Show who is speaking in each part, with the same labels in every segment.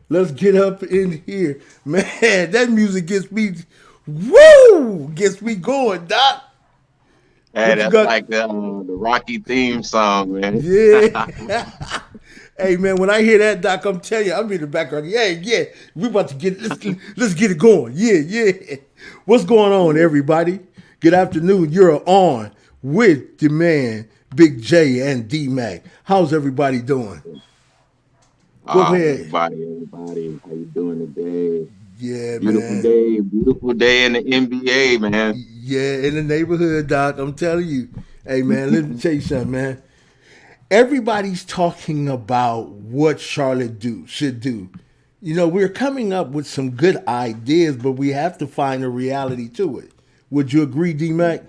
Speaker 1: Let's get up in here. Man, that music gets me, woo, gets me going, Doc.
Speaker 2: Hey,
Speaker 1: What you
Speaker 2: that's
Speaker 1: got?
Speaker 2: like the Rocky theme song, man.
Speaker 1: Yeah. Hey, man, when I hear that, Doc, I'm telling you, I'm in the background. Yeah, yeah. We about to let's get it going. Yeah, yeah. What's going on, everybody? Good afternoon. You're on with the man, Big J and D Mac. How's everybody doing? Go ahead.
Speaker 2: Everybody, how you doing today?
Speaker 1: Yeah, man.
Speaker 2: Beautiful day in the NBA, man.
Speaker 1: Yeah, in the neighborhood, Doc. I'm telling you. Hey, man, let me tell you something, man. Everybody's talking about what Charlotte do should do. You know, we're coming up with some good ideas, but we have to find a reality to it. Would you agree, D Mac?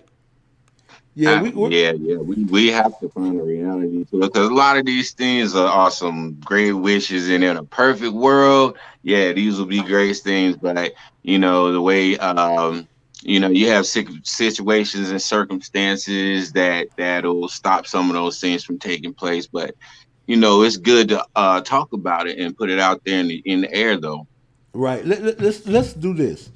Speaker 1: Yeah, we're
Speaker 2: Yeah. We have to find a reality to it because a lot of these things are some great wishes, and in a perfect world, yeah, these will be great things. But the way you have situations and circumstances that'll stop some of those things from taking place. But it's good to talk about it and put it out there in the air, though.
Speaker 1: right. Let's do this.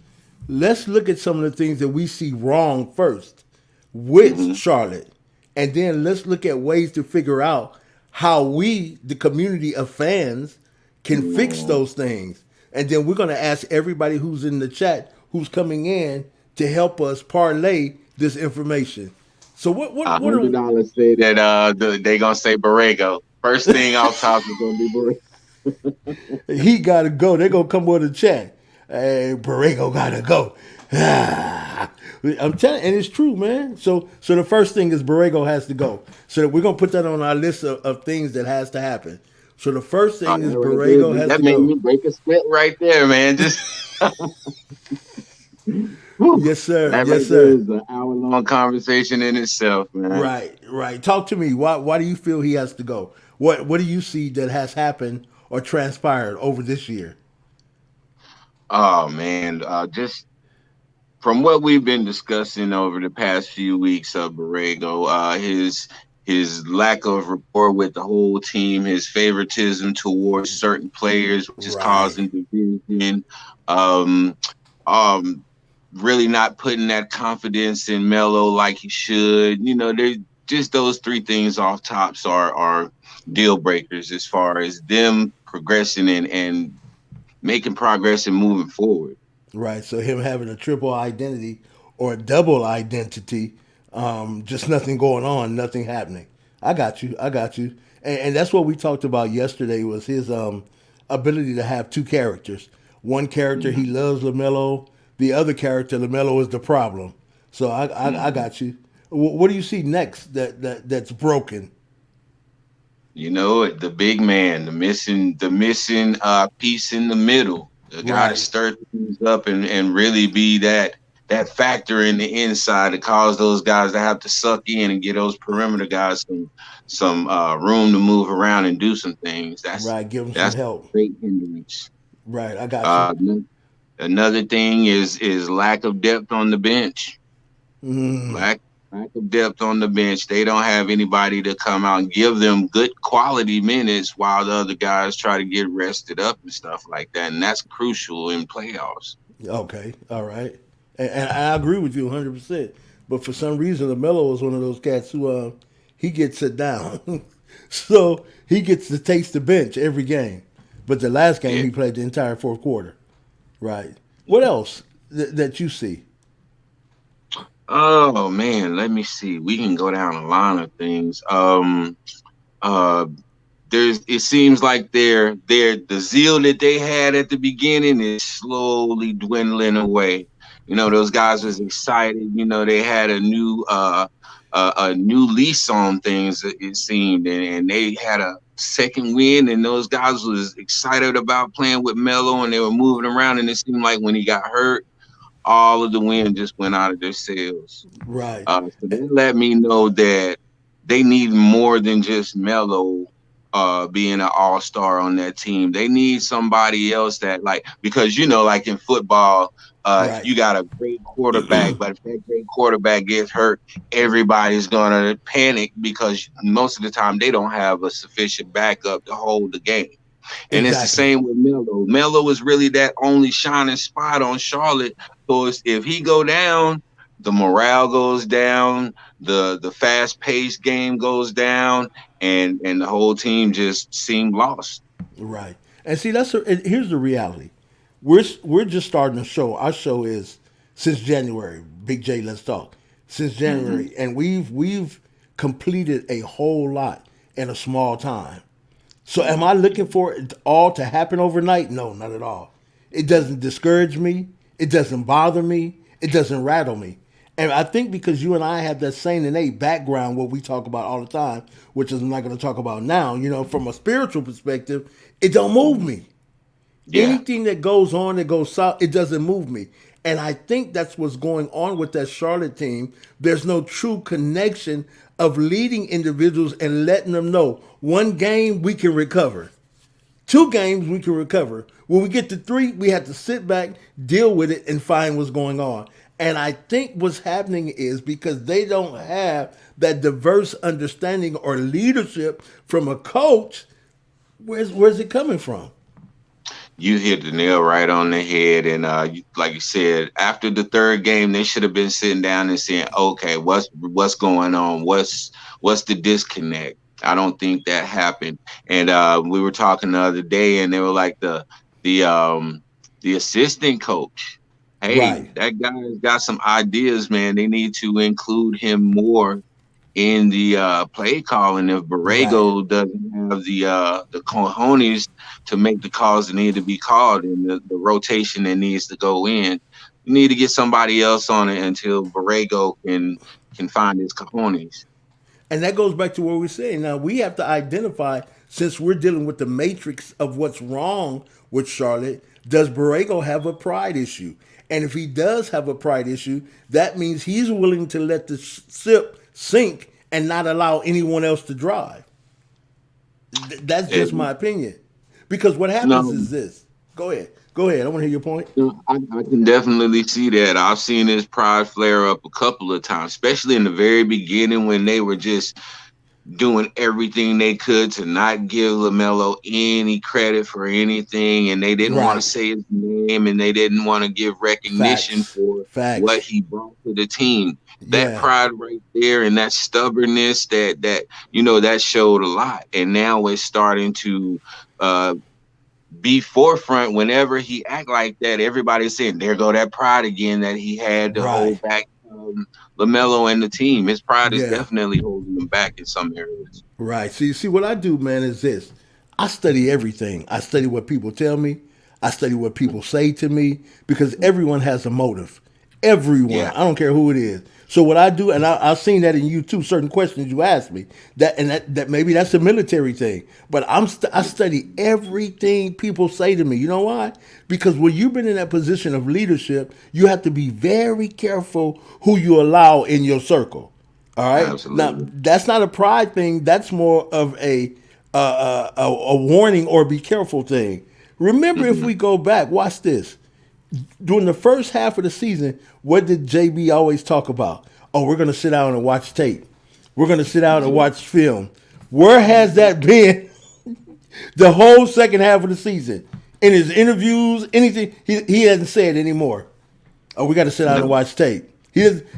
Speaker 1: Let's look at some of the things that we see wrong first with
Speaker 2: Hmm.
Speaker 1: Charlotte, and then let's look at ways to figure out how we, the community of fans, can fix
Speaker 2: Yeah.
Speaker 1: those things. And then we're going to ask everybody who's in the chat, who's coming in, to help us parlay this information. So what are
Speaker 2: $100 say that they gonna say Borrego. First thing off top is gonna be Borrego.
Speaker 1: he got to go? They're gonna come with a chat. Hey, Borrego got to go. I'm telling, and it's true, man. So the first thing is Borrego has to go. So we're gonna put that on our list of things that has to happen. So the first
Speaker 2: Oh,
Speaker 1: thing is
Speaker 2: that right there,
Speaker 1: Borrego has
Speaker 2: that
Speaker 1: to
Speaker 2: made
Speaker 1: go.
Speaker 2: me break a sweat right there, man. Just whew,
Speaker 1: Yes, sir.
Speaker 2: that
Speaker 1: Yes,
Speaker 2: right there
Speaker 1: sir.
Speaker 2: is an hour-long conversation in itself, man.
Speaker 1: Right, right. Talk to me. Why do you feel he has to go? What do you see that has happened or transpired over this year?
Speaker 2: Oh man, just from what we've been discussing over the past few weeks of Borrego, his lack of rapport with the whole team, his favoritism towards certain players, which is
Speaker 1: Right.
Speaker 2: causing division. Um, um, really not putting that confidence in Melo like he should. They just those three things off tops are deal breakers as far as them progressing and making progress and moving forward.
Speaker 1: Right. So him having a triple identity or a double identity, just nothing going on, nothing happening. I got you. I got you. And that's what we talked about yesterday was his ability to have two characters. One character he
Speaker 2: Mhm,
Speaker 1: loves Lamelo. The other character Lamelo is the problem. So I
Speaker 2: mhm.
Speaker 1: got you. What do you see next that's broken?
Speaker 2: The big man, the missing piece in the middle. The guy to
Speaker 1: Right.
Speaker 2: stir things up and really be that factor in the inside to cause those guys to have to suck in and get those perimeter guys some room to move around and do some things. That's
Speaker 1: Right. Give him some
Speaker 2: that's
Speaker 1: help.
Speaker 2: a great hindrance.
Speaker 1: Right. I got you.
Speaker 2: Uh, Another thing is lack of depth on the bench.
Speaker 1: Mm,
Speaker 2: Lack of depth on the bench. They don't have anybody to come out and give them good quality minutes while the other guys try to get rested up and stuff like that. And that's crucial in playoffs.
Speaker 1: okay. All right. And I agree with you 100%. But for some reason, LaMelo is one of those cats who he gets sit down. So he gets to taste the bench every game. But the last game,
Speaker 2: Yeah.
Speaker 1: he played the entire fourth quarter. Right. What else that you see?
Speaker 2: Oh man, let me see. We can go down a line of things. Uh there's it seems like the zeal that they had at the beginning is slowly dwindling away. Those guys was excited. They had a new lease on things. It seemed, and they had a second win, and those guys was excited about playing with Melo, and they were moving around. And it seemed like when he got hurt, all of the wind just went out of their sails.
Speaker 1: Right.
Speaker 2: So that let me know that they need more than just Melo being an all-star on that team. They need somebody else that because like in football,
Speaker 1: Right.
Speaker 2: you got a great quarterback, but if that great quarterback gets hurt, everybody's gonna panic because most of the time they don't have a sufficient backup to hold the game. And it's the
Speaker 1: Exactly.
Speaker 2: same with Melo. Melo is really that only shining spot on Charlotte. So if he go down, the morale goes down, the fast paced game goes down, and the whole team just seemed lost.
Speaker 1: Right. And see, and here's the reality. We're just starting a show. Our show is since January. Big J, let's talk. Since
Speaker 2: Hmm.
Speaker 1: January, and we've completed a whole lot in a small time. So am I looking for it all to happen overnight? No, not at all. It doesn't discourage me. It doesn't bother me. It doesn't rattle me. And I think because you and I have that same innate background, what we talk about all the time, which is I'm not going to talk about now, from a spiritual perspective, it don't move me.
Speaker 2: Yeah.
Speaker 1: Anything that goes on that goes south, it doesn't move me. And I think that's what's going on with that Charlotte team. There's no true connection of leading individuals and letting them know one game we can recover. Two games we can recover. When we get to three, we have to sit back, deal with it, and find what's going on. And I think what's happening is because they don't have that diverse understanding or leadership from a coach, where's it coming from?
Speaker 2: You hit the nail right on the head, and like you said, after the third game, they should have been sitting down and saying, "Okay, what's going on? What's the disconnect?" I don't think that happened. And we were talking the other day, and they were like the um the assistant coach. Hey,
Speaker 1: Right,
Speaker 2: that guy's got some ideas, man. They need to include him more in the play calling if
Speaker 1: right.
Speaker 2: Borrego doesn't have the cojones to make the calls that need to be called and the rotation that needs to go in. You need to get somebody else on it until Borrego can find his cojones.
Speaker 1: And that goes back to what we're saying. Now we have to identify, since we're dealing with the matrix of what's wrong with Charlotte, does Borrego have a pride issue? And if he does have a pride issue, that means he's willing to let the ship sink and not allow anyone else to drive. That's just
Speaker 2: And,
Speaker 1: my opinion. Because what happens
Speaker 2: no,
Speaker 1: is this. Go ahead. Go ahead. I want to hear your point.
Speaker 2: no, I can definitely see that. I've seen his pride flare up a couple of times, especially in the very beginning when they were just doing everything they could to not give Lamelo any credit for anything, and they didn't want to
Speaker 1: Right.
Speaker 2: say his name, and they didn't want to give recognition
Speaker 1: Facts.
Speaker 2: for what
Speaker 1: Facts.
Speaker 2: he brought to the team. That
Speaker 1: Yeah.
Speaker 2: pride right there and that stubbornness that showed a lot, and now it's starting to uh, be forefront. Whenever he act like that, everybody's saying, "There go that pride again that he had to
Speaker 1: Right.
Speaker 2: hold back." Lamelo and the team, his pride is
Speaker 1: Yeah.
Speaker 2: definitely holding him back in some areas.
Speaker 1: Right. See, what I do, man, is this. I study everything. I study what people tell me. I study what people say to me because everyone has a motive. Everyone.
Speaker 2: Yeah,
Speaker 1: I don't care who it is. So what I do, and I've seen that in you too. Certain questions you ask me that maybe that's a military thing, but I study everything people say to me. You know why? Because when you've been in that position of leadership, you have to be very careful who you allow in your circle. All right. Now
Speaker 2: absolutely.
Speaker 1: that's not a pride thing. That's more of a warning or be careful thing. Remember, if
Speaker 2: Hmm.
Speaker 1: we go back, watch this. During the first half of the season, what did JB always talk about? Oh, we're going to sit down and watch tape. We're going to sit down and watch film. Where has that been the whole second half of the season? In his interviews, anything, he hasn't said anymore. Oh, we got to sit down and
Speaker 2: No,
Speaker 1: watch tape.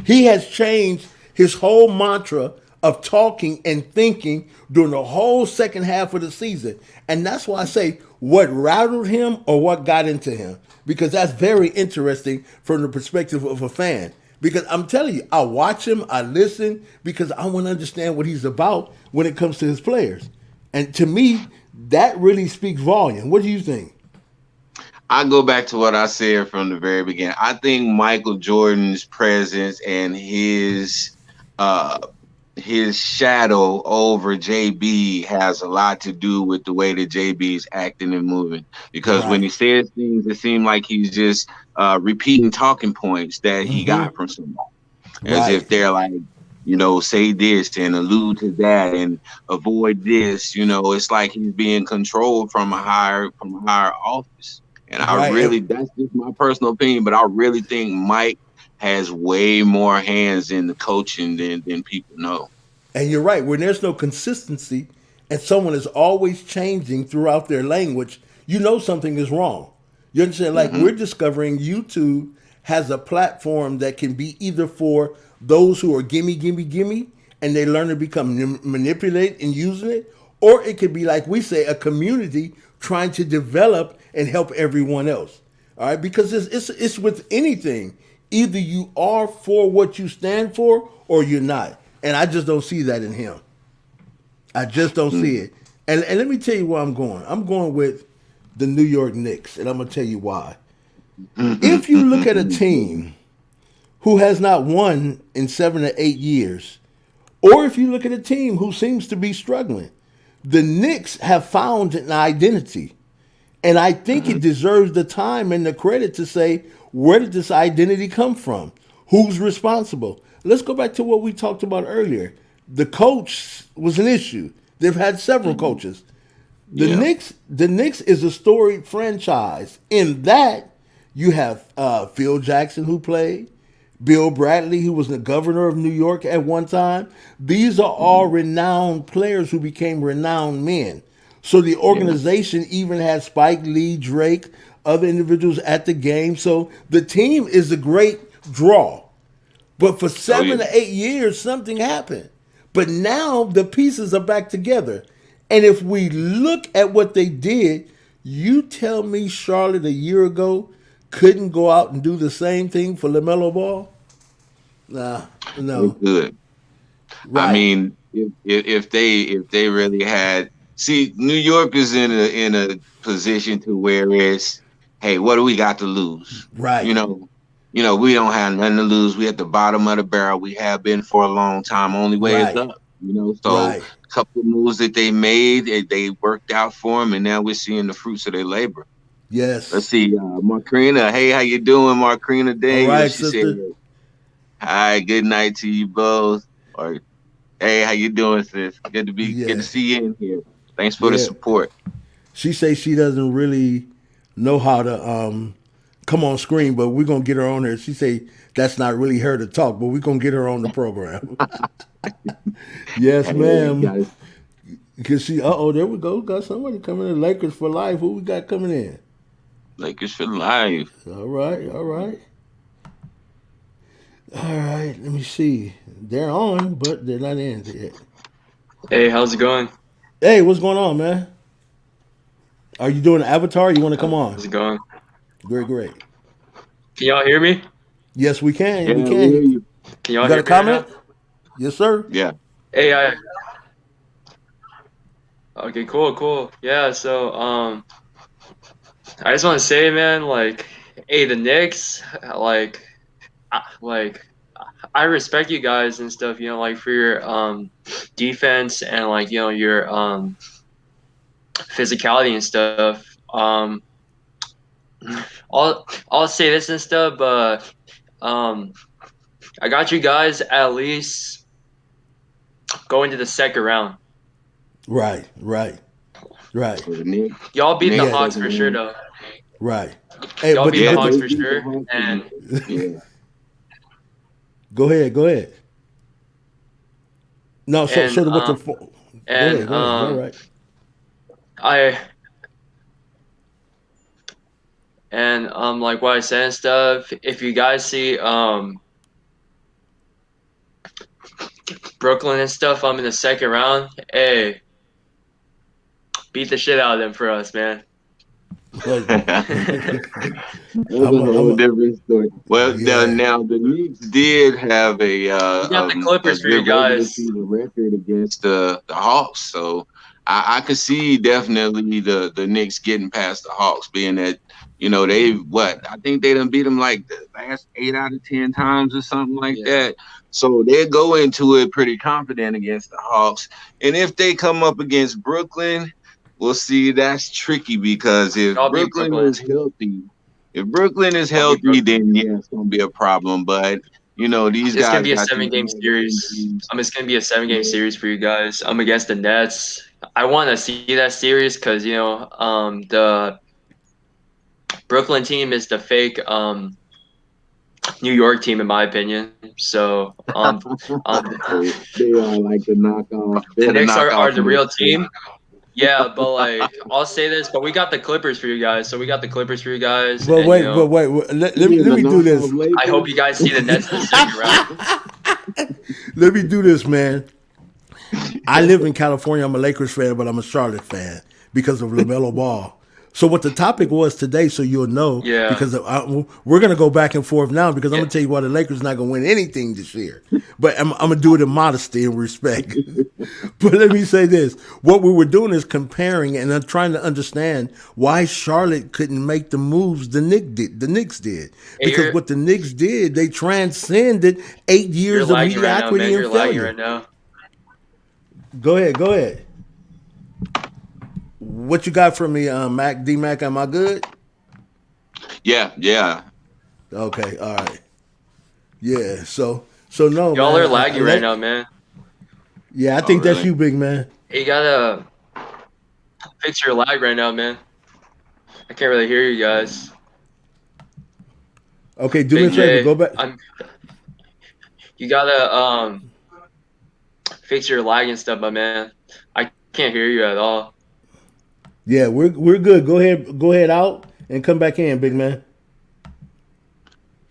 Speaker 1: He has changed his whole mantra of talking and thinking during the whole second half of the season. And that's why I say what rattled him or what got into him. Because that's very interesting from the perspective of a fan. Because I'm telling you, I watch him, I listen, because I want to understand what he's about when it comes to his players. And to me, that really speaks volume. What do you think?
Speaker 2: I go back to what I said from the very beginning. I think Michael Jordan's presence and uh his shadow over JB has a lot to do with the way that JB is acting and moving. Because when
Speaker 1: Right.
Speaker 2: he says things, it seems like he's just repeating talking points that he got from somebody, as if
Speaker 1: Right.
Speaker 2: they're like, say this and allude to that and avoid this. It's like he's being controlled from a higher office. And I
Speaker 1: Right.
Speaker 2: really, that's just my personal opinion, but I really think Mike has way more hands in the coaching than people know.
Speaker 1: And you're right. When there's no consistency and someone is always changing throughout their language, you know something is wrong. You understand? Like
Speaker 2: Mm-hmm.
Speaker 1: we're discovering YouTube has a platform that can be either for those who are gimme, gimme, gimme, and they learn to become manipulate and using it, or it could be like we say, a community trying to develop and help everyone else. All right, because it's with anything. Either you are for what you stand for, or you're not. And I just don't see that in him. I just don't see it. And let me tell you where I'm going. I'm going with the New York Knicks, and I'm gonna tell you why. If you look at a team who has not won in 7 to 8 years, or if you look at a team who seems to be struggling, the Knicks have found an identity. And I think it deserves the time and the credit to say, where did this identity come from? Who's responsible? Let's go back to what we talked about earlier. The coach was an issue. They've had several coaches. The
Speaker 2: Yeah.
Speaker 1: Knicks is a storied franchise. In that, you have Phil Jackson who played, Bill Bradley who was the governor of New York at one time. These are all renowned players who became renowned men. So the
Speaker 2: Yeah.
Speaker 1: organization even had Spike Lee, Drake, other individuals at the game. So the team is a great draw. But for
Speaker 2: Oh,
Speaker 1: 7 to 8 years, something happened. But now the pieces are back together. And if we look at what they did, you tell me Charlotte a year ago couldn't go out and do the same thing for Lamelo Ball? Nah,
Speaker 2: they
Speaker 1: no.
Speaker 2: could. I
Speaker 1: Right,
Speaker 2: mean, if they really had, see, New York is in a position to where it's, hey, what do we got to lose?
Speaker 1: right,
Speaker 2: You know, we don't have nothing to lose. We at the bottom of the barrel. We have been for a long time. Only way is
Speaker 1: right,
Speaker 2: up. So
Speaker 1: right.
Speaker 2: a couple of moves that they made, they worked out for them, and now we're seeing the fruits of their labor. Let's
Speaker 1: Yes.
Speaker 2: see, Markrina. Hey, how you doing, Markrina
Speaker 1: All
Speaker 2: Daniel?
Speaker 1: right,
Speaker 2: She said,
Speaker 1: sister.
Speaker 2: "Hi, good night to you both." Or, "Hey, how you doing, sis? Good to
Speaker 1: Yeah,
Speaker 2: see you in here. Thanks for the
Speaker 1: yeah.
Speaker 2: support."
Speaker 1: She says she doesn't really know how to come on screen, but we're gonna get her on there. She say that's not really her to talk, but we're gonna get her on the program. Yes,
Speaker 2: Hey,
Speaker 1: ma'am.
Speaker 2: guys,
Speaker 1: Because she, there we go. Got somebody coming in. Lakers for life. Who we got coming in?
Speaker 2: Lakers for life.
Speaker 1: All right, all right, all right. Let me see. They're on, but they're not in yet.
Speaker 3: Hey, how's it going?
Speaker 1: Hey, what's going on, man? Are you doing an avatar? You want to come
Speaker 3: How's
Speaker 1: on?
Speaker 3: it going?
Speaker 1: Great, great.
Speaker 3: Can y'all hear me?
Speaker 1: Yes, we can. We
Speaker 2: Yeah, we hear
Speaker 1: can.
Speaker 2: you.
Speaker 3: Can
Speaker 1: You
Speaker 3: y'all
Speaker 1: got
Speaker 3: hear
Speaker 1: a
Speaker 3: me right now?
Speaker 1: comment? Yes, sir.
Speaker 2: Yeah.
Speaker 3: Hey, okay, cool. Yeah, so I just want to say, man, like, hey, the Knicks, like, like, I respect you guys and stuff, like for your defense and like, your physicality and stuff. I'll say this and stuff, but um, I got you guys at least going to the second round.
Speaker 1: Right, right, right,
Speaker 2: For the Knicks.
Speaker 3: Y'all beat the
Speaker 2: Knicks
Speaker 1: yeah,
Speaker 3: Hawks
Speaker 2: second
Speaker 3: for sure,
Speaker 2: round.
Speaker 3: though.
Speaker 1: right. Hey,
Speaker 3: Y'all beat the
Speaker 2: Yeah,
Speaker 1: but
Speaker 3: Hawks
Speaker 2: they
Speaker 3: for
Speaker 2: beat the
Speaker 3: sure,
Speaker 2: Hawks.
Speaker 3: and
Speaker 2: Yeah.
Speaker 1: go ahead, go ahead. No, so
Speaker 3: and
Speaker 1: so what the
Speaker 3: um
Speaker 1: go
Speaker 3: and
Speaker 1: ahead, go ahead. You're
Speaker 3: um
Speaker 1: right.
Speaker 3: I like what I said and stuff. If you guys see Brooklyn and stuff, I'm in the second round. Hey, beat the shit out of them for us, man.
Speaker 1: But
Speaker 2: That's a
Speaker 1: I'm
Speaker 2: whole
Speaker 1: a,
Speaker 2: different story. Well,
Speaker 1: yeah,
Speaker 2: now the Knicks did have
Speaker 3: We got the
Speaker 2: a
Speaker 3: Clippers for you
Speaker 2: good regular
Speaker 3: guys.
Speaker 2: season record against the Hawks, so I could see definitely the Knicks getting past the Hawks, being that they what I think they done beat them like the last 8 out of 10 times or something like
Speaker 3: Yeah,
Speaker 2: that. So they go into it pretty confident against the Hawks, and if they come up against Brooklyn. Well, see, that's tricky because
Speaker 3: y'all beat Brooklyn.
Speaker 2: if Brooklyn is
Speaker 3: Y'all beat
Speaker 2: healthy,
Speaker 3: Brooklyn.
Speaker 2: then yeah, it's gonna be a problem. But these
Speaker 3: It's gonna
Speaker 2: guys
Speaker 3: be a
Speaker 2: got these
Speaker 3: 7 game
Speaker 2: nagging
Speaker 3: series.
Speaker 2: injuries.
Speaker 3: It's gonna be a 7 game
Speaker 2: Yeah,
Speaker 3: series for you guys. I'm against the Nets. I want to see that series because the Brooklyn team is the fake New York team in my opinion. So
Speaker 2: They are like the knockoff.
Speaker 3: the
Speaker 2: They're the
Speaker 3: Knicks are
Speaker 2: knockoff
Speaker 3: the real
Speaker 2: Knicks.
Speaker 3: team. Yeah, but like I'll say this, but we got the Clippers for you guys. So we got the Clippers for you guys,
Speaker 1: But
Speaker 3: and
Speaker 1: wait,
Speaker 2: You mean
Speaker 1: let
Speaker 2: the
Speaker 1: me do this.
Speaker 2: knockoff
Speaker 3: I hope
Speaker 2: Lakers?
Speaker 3: you guys see the Nets in the second round.
Speaker 1: Let me do this, man. I live in California. I'm a Lakers fan, but I'm a Charlotte fan because of Lamelo Ball. So what the topic was today, so you'll know,
Speaker 3: Yeah,
Speaker 1: because we're going to go back and forth now because I'm
Speaker 3: yeah.
Speaker 1: going to tell you why the Lakers not going to win anything this year. But I'm going to do it in modesty and respect. But let me say this. What we were doing is comparing and I'm trying to understand why Charlotte couldn't make the moves the Knicks did.
Speaker 3: Hey,
Speaker 1: Because what the Knicks did, they transcended 8
Speaker 3: you're
Speaker 1: years of
Speaker 3: lagging right now,
Speaker 1: mediocrity
Speaker 3: man. You're
Speaker 1: and
Speaker 3: lagging
Speaker 1: failure.
Speaker 3: right now.
Speaker 1: Go ahead. What you got for me, Mac? D Mac, am I good?
Speaker 2: Yeah.
Speaker 1: Okay, all right. Yeah, so no,
Speaker 3: Y'all
Speaker 1: man.
Speaker 3: are lagging right now, man.
Speaker 1: Yeah, I
Speaker 2: Oh,
Speaker 1: think that's
Speaker 2: really?
Speaker 1: you, big man.
Speaker 3: You gotta fix your lag right now, man. I can't really hear you guys.
Speaker 1: Okay, do me a
Speaker 3: Big
Speaker 1: favor. Go
Speaker 3: J,
Speaker 1: back.
Speaker 3: you gotta fix your lag and stuff, my man. I can't hear you at all.
Speaker 1: Yeah, we're good. Go ahead out and come back in, big man.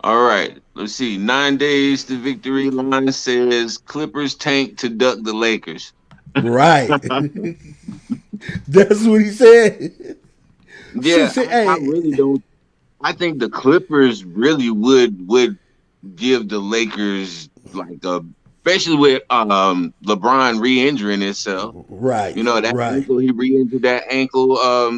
Speaker 2: All right. Let's see. 9 days to victory line says Clippers tank to duck the Lakers.
Speaker 1: Right. That's what he said. So
Speaker 2: Yeah,
Speaker 1: say,
Speaker 2: I
Speaker 1: hey,
Speaker 2: really don't. I think the Clippers really would give the Lakers like a, especially with LeBron re-injuring himself. You know that
Speaker 1: right,
Speaker 2: ankle, he re-injured that ankle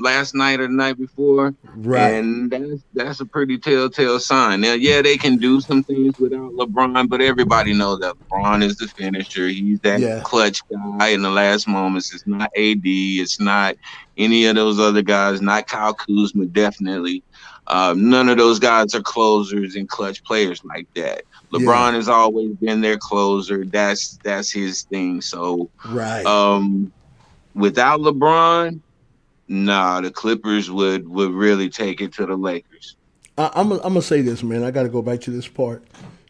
Speaker 2: last night or the night before,
Speaker 1: right.
Speaker 2: and that's a pretty telltale sign. Now, yeah, they can do some things without LeBron, but everybody knows that LeBron is the finisher. He's that
Speaker 1: Yeah,
Speaker 2: clutch guy in the last moments. It's not AD. It's not any of those other guys. Not Kyle Kuzma, definitely. None of those guys are closers and clutch players like that.
Speaker 1: yeah,
Speaker 2: LeBron has always been their closer. That's his thing. So
Speaker 1: right.
Speaker 2: um, without LeBron, nah, the Clippers would really take it to the Lakers.
Speaker 1: I'm gonna say this, man. I got to go back to this part.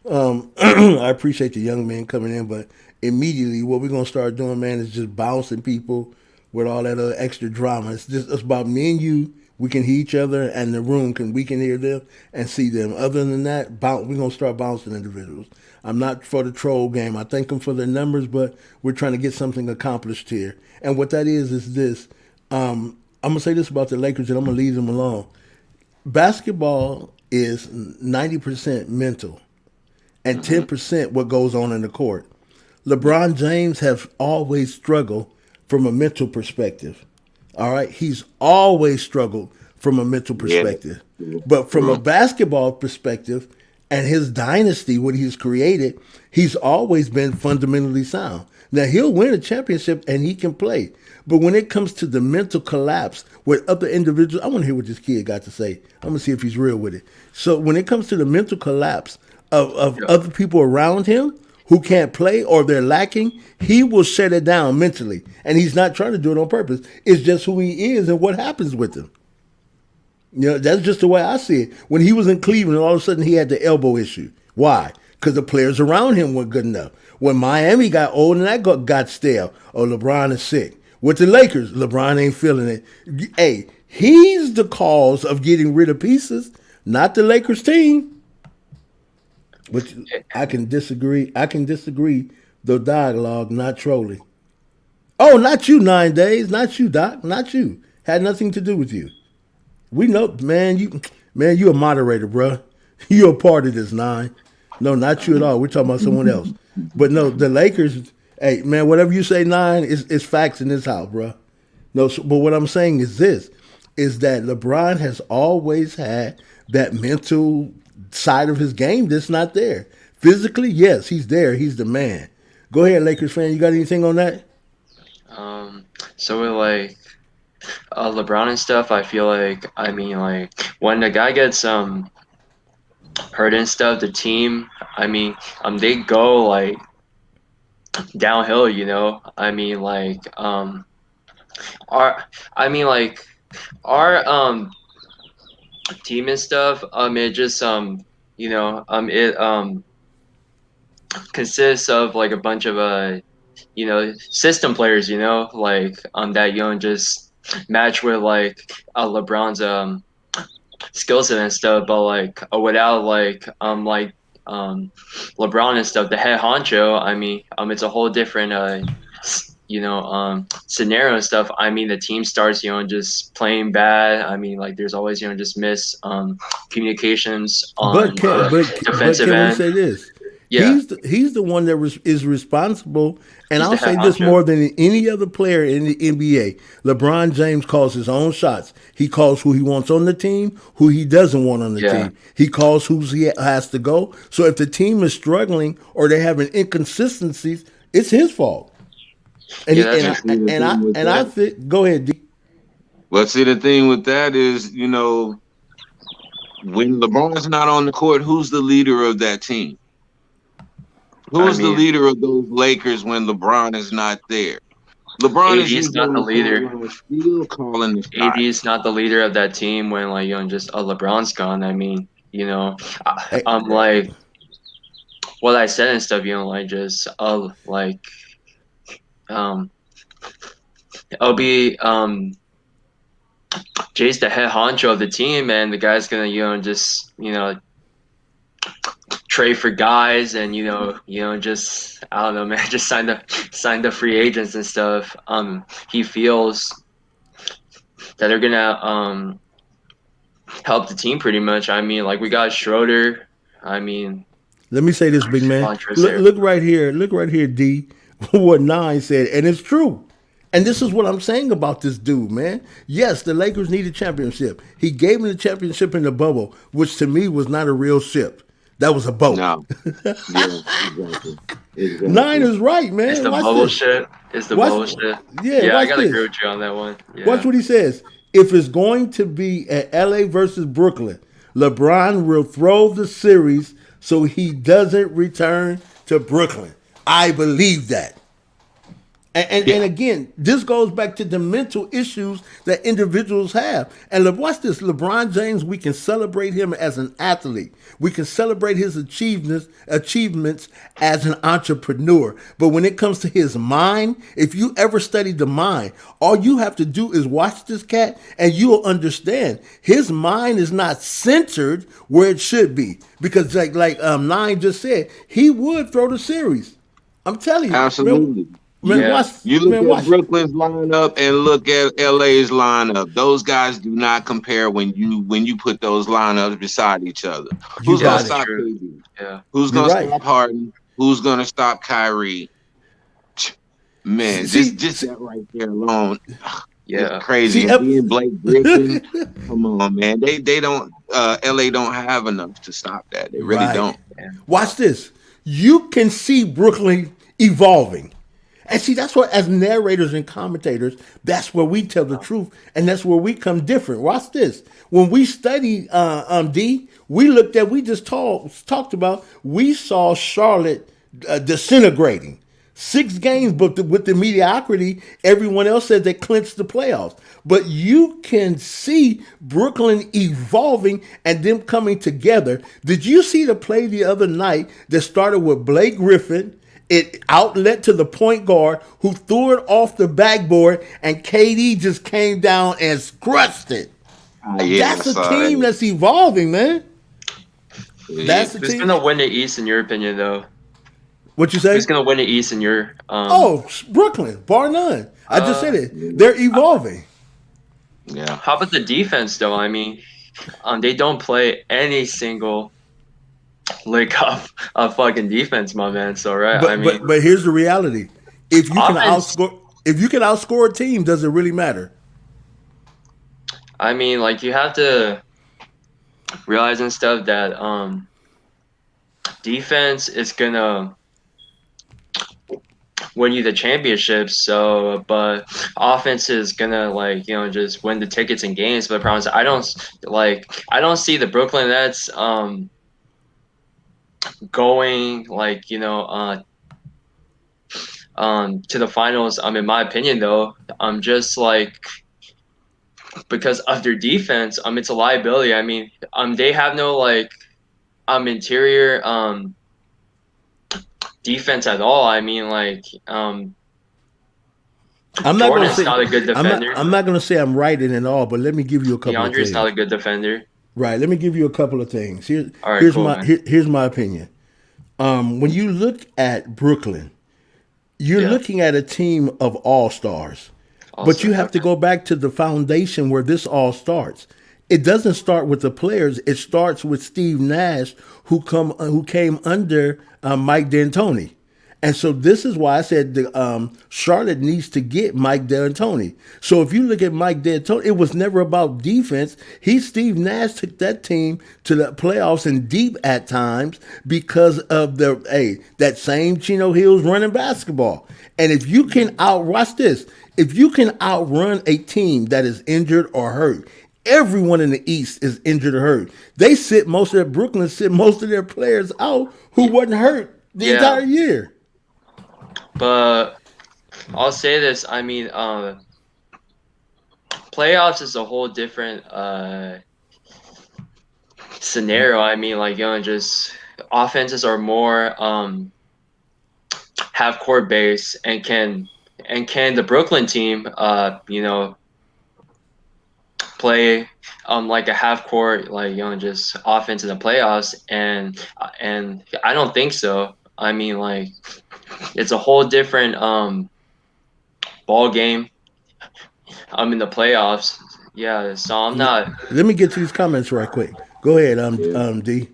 Speaker 1: I appreciate the young man coming in, but immediately what we're gonna start doing, man, is just bouncing people with all that other extra drama. It's about me and you. We can hear each other, and the room we can hear them and see them. Other than that, we're gonna start bouncing individuals. I'm not for the troll game. I thank them for their numbers, but we're trying to get something accomplished here. And what that is this. I'm gonna say this about the Lakers, and I'm gonna leave them alone. Basketball is 90% mental and
Speaker 2: Hmm.
Speaker 1: 10% what goes on in the court. LeBron James has always struggled from a mental perspective. All right, he's always struggled from a mental
Speaker 2: Yeah,
Speaker 1: perspective. But from a
Speaker 2: true.
Speaker 1: basketball perspective and his dynasty, what he's created, he's always been fundamentally sound. Now he'll win a championship and he can play. But when it comes to the mental collapse with other individuals, I want to hear what this kid got to say. I'm gonna see if he's real with it. So when it comes to the mental collapse of
Speaker 3: Yeah.
Speaker 1: other people around him who can't play or they're lacking, he will shut it down mentally. And he's not trying to do it on purpose. It's just who he is and what happens with him. You know, that's just the way I see it. When he was in Cleveland, all of a sudden he had the elbow issue. Why? Because the players around him weren't good enough. When Miami got old and that got stale, oh, LeBron is sick. With the Lakers, LeBron ain't feeling it. Hey, he's the cause of getting rid of pieces, not the Lakers team. But I can disagree. I can disagree. The dialogue, not trolling. Oh, not you, 9 days. Not you, Doc. Not you. Had nothing to do with you. We know, man. You a moderator, bruh. You a part of this, nine. No, not you at all. We're talking about someone else. But no, the Lakers. Hey, man, whatever you say, nine is facts in this house, bruh. No, but what I'm saying is this: is that LeBron has always had that mental side of his game that's not there. Physically, yes, he's there. He's the man. Go ahead, Lakers fan. You got anything on that?
Speaker 3: So with like LeBron and stuff, I feel like like when the guy gets hurt and stuff, the team, they go like downhill, you know. Our our team and stuff, it just it consists of like a bunch of system players, like that just match with like LeBron's skill set and stuff, but like without LeBron and stuff, the head honcho. I mean, it's a whole different scenario and stuff. I mean, the team starts just playing bad. I mean, like there's always just miss communications on
Speaker 1: But can
Speaker 3: the
Speaker 1: but
Speaker 3: defensive
Speaker 1: can we
Speaker 3: end.
Speaker 1: say this?
Speaker 3: Yeah,
Speaker 1: He's the one that is responsible, and
Speaker 3: he's the
Speaker 1: I'll
Speaker 3: head
Speaker 1: say this
Speaker 3: honcho.
Speaker 1: more than any other player in the NBA. LeBron James calls his own shots. He calls who he wants on the team, who he doesn't want on the
Speaker 3: Yeah,
Speaker 1: team. He calls who he has to go. So if the team is struggling or they're having inconsistencies, it's his fault. And
Speaker 3: yeah,
Speaker 1: he,
Speaker 3: that's
Speaker 2: And
Speaker 3: true.
Speaker 2: see the thing with
Speaker 1: I
Speaker 2: that.
Speaker 1: think go ahead, D.
Speaker 2: Well, see the thing with that is, when LeBron's not on the court, who's the leader of that team?
Speaker 3: I
Speaker 2: Who's the
Speaker 3: mean,
Speaker 2: leader of those Lakers when LeBron is not there? LeBron is
Speaker 3: AD is
Speaker 2: usually
Speaker 3: not
Speaker 2: on
Speaker 3: the
Speaker 2: the
Speaker 3: leader.
Speaker 2: sideline still calling the
Speaker 3: AD
Speaker 2: shots.
Speaker 3: is not the leader of that team when just LeBron's gone. I mean,
Speaker 1: Hey,
Speaker 3: I'm like what I said and stuff. Like just um, it'll be Jay's the head honcho of the team, and the guy's gonna just trade for guys, and just I don't know, man, just sign the free agents and stuff. He feels that they're gonna help the team pretty much. I mean, like we got Schroeder. I mean,
Speaker 1: let me say this, big man.
Speaker 3: Montrezl there.
Speaker 1: Look right here. Look right here, D. What Nine said, and it's true. And this is what I'm saying about this dude, man. Yes, the Lakers need a championship. He gave them the championship in the bubble, which to me was not a real ship. That was a boat.
Speaker 2: No. Yeah, exactly.
Speaker 1: Nine
Speaker 2: Exactly.
Speaker 1: is right,
Speaker 3: It's
Speaker 1: man.
Speaker 3: the
Speaker 1: Watch
Speaker 3: bubble
Speaker 1: this.
Speaker 3: shit. It's the
Speaker 1: Watch,
Speaker 3: bubble shit.
Speaker 1: yeah,
Speaker 3: Yeah, I
Speaker 1: watch
Speaker 3: gotta agree
Speaker 1: this.
Speaker 3: with you on that one.
Speaker 1: Watch
Speaker 3: Yeah.
Speaker 1: what he says. If it's going to be at LA versus Brooklyn, LeBron will throw the series so he doesn't return to Brooklyn. I believe that. And
Speaker 2: Yeah.
Speaker 1: again, this goes back to the mental issues that individuals have. And watch this, LeBron James, we can celebrate him as an athlete. We can celebrate his achievements as an entrepreneur. But when it comes to his mind, if you ever study the mind, all you have to do is watch this cat and you'll understand his mind is not centered where it should be. Because like Nine just said, he would throw the series. I'm telling you, man.
Speaker 2: Absolutely.
Speaker 1: Man,
Speaker 2: You
Speaker 3: Yeah.
Speaker 1: watch.
Speaker 2: you look
Speaker 1: Man,
Speaker 2: at
Speaker 1: watch.
Speaker 2: Brooklyn's lineup and look at LA's lineup. Those guys do not compare when you put those lineups beside each other.
Speaker 1: You
Speaker 2: Who's
Speaker 3: Yeah,
Speaker 2: gonna
Speaker 1: got
Speaker 3: that's
Speaker 1: it.
Speaker 2: stop
Speaker 3: true.
Speaker 2: KD?
Speaker 3: Yeah.
Speaker 2: Who's
Speaker 1: You're
Speaker 2: gonna
Speaker 1: right.
Speaker 2: stop Harden? Who's gonna stop Kyrie? Man, just
Speaker 1: See,
Speaker 2: just that right there alone, it's
Speaker 3: Yeah.
Speaker 2: crazy.
Speaker 1: see,
Speaker 2: And then Blake Griffin, come on, man. They don't LA don't have enough to stop that. They really
Speaker 1: right.
Speaker 2: don't.
Speaker 3: Yeah.
Speaker 1: Watch this. You can see Brooklyn evolving. And see, that's what, as narrators and commentators, that's where we tell the truth, and that's where we come different. Watch this. When we study D, we just talked about, we saw Charlotte disintegrating. 6 games, but with the mediocrity, everyone else said they clinched the playoffs. But you can see Brooklyn evolving and them coming together. Did you see the play the other night that started with Blake Griffin? It outlet to the point guard who threw it off the backboard, and KD just came down and crushed it.
Speaker 2: Yeah, I
Speaker 1: That's a
Speaker 2: saw
Speaker 1: team
Speaker 2: that.
Speaker 1: that's evolving, man.
Speaker 2: Yeah.
Speaker 1: That's the
Speaker 3: Who's
Speaker 1: team.
Speaker 3: gonna win the East in your opinion, though?
Speaker 1: What you
Speaker 3: Who's
Speaker 1: say?
Speaker 3: gonna win the East in your
Speaker 1: Oh, Brooklyn, bar none. I just said it. They're evolving.
Speaker 2: Yeah.
Speaker 3: How about the defense, though? I mean, they don't play any single lick of fucking defense, my man. So right, I
Speaker 1: But
Speaker 3: mean,
Speaker 1: but here's the reality. If you can
Speaker 3: offense.
Speaker 1: outscore a team, does it really matter?
Speaker 3: I mean, like you have to realize and stuff that defense is gonna win you the championships. So, but offense is gonna just win the tickets and games. But the problem is, I don't see the Brooklyn Nets going to the finals. In my opinion, though, just like because of their defense, it's a liability. I mean, they have no interior defense at all. I mean, like
Speaker 1: I'm not gonna
Speaker 3: Jordan's
Speaker 1: say
Speaker 3: not a good defender.
Speaker 1: I'm not gonna say I'm right in it all, but let me give you a couple of
Speaker 3: DeAndre's not a
Speaker 1: things.
Speaker 3: good defender.
Speaker 1: Right. Let me give you a couple of things.
Speaker 3: All right, cool, man.
Speaker 1: Here's my opinion. When you look at Brooklyn, you're
Speaker 3: Yeah,
Speaker 1: looking at a team of all stars. But
Speaker 3: also,
Speaker 1: you have to
Speaker 3: okay.
Speaker 1: go back to the foundation where this all starts. It doesn't start with the players. It starts with Steve Nash, who came under Mike D'Antoni. And so this is why I said Charlotte needs to get Mike D'Antoni. So if you look at Mike D'Antoni, it was never about defense. Steve Nash took that team to the playoffs and deep at times because of that same Chino Hills running basketball. And if you can watch this, if you can outrun a team that is injured or hurt, everyone in the East is injured or hurt. Brooklyn sit most of their players out who wasn't hurt the
Speaker 3: Yeah,
Speaker 1: entire year.
Speaker 3: but I'll say this. I mean, playoffs is a whole different scenario. I mean, like just offenses are more half court base and can the Brooklyn team play like a half court just offense in the playoffs and I don't think so. I mean like it's a whole different ball game in the playoffs. Yeah, so I'm not.
Speaker 1: Let me get to these comments right quick. Go ahead,
Speaker 2: Yeah.
Speaker 1: D.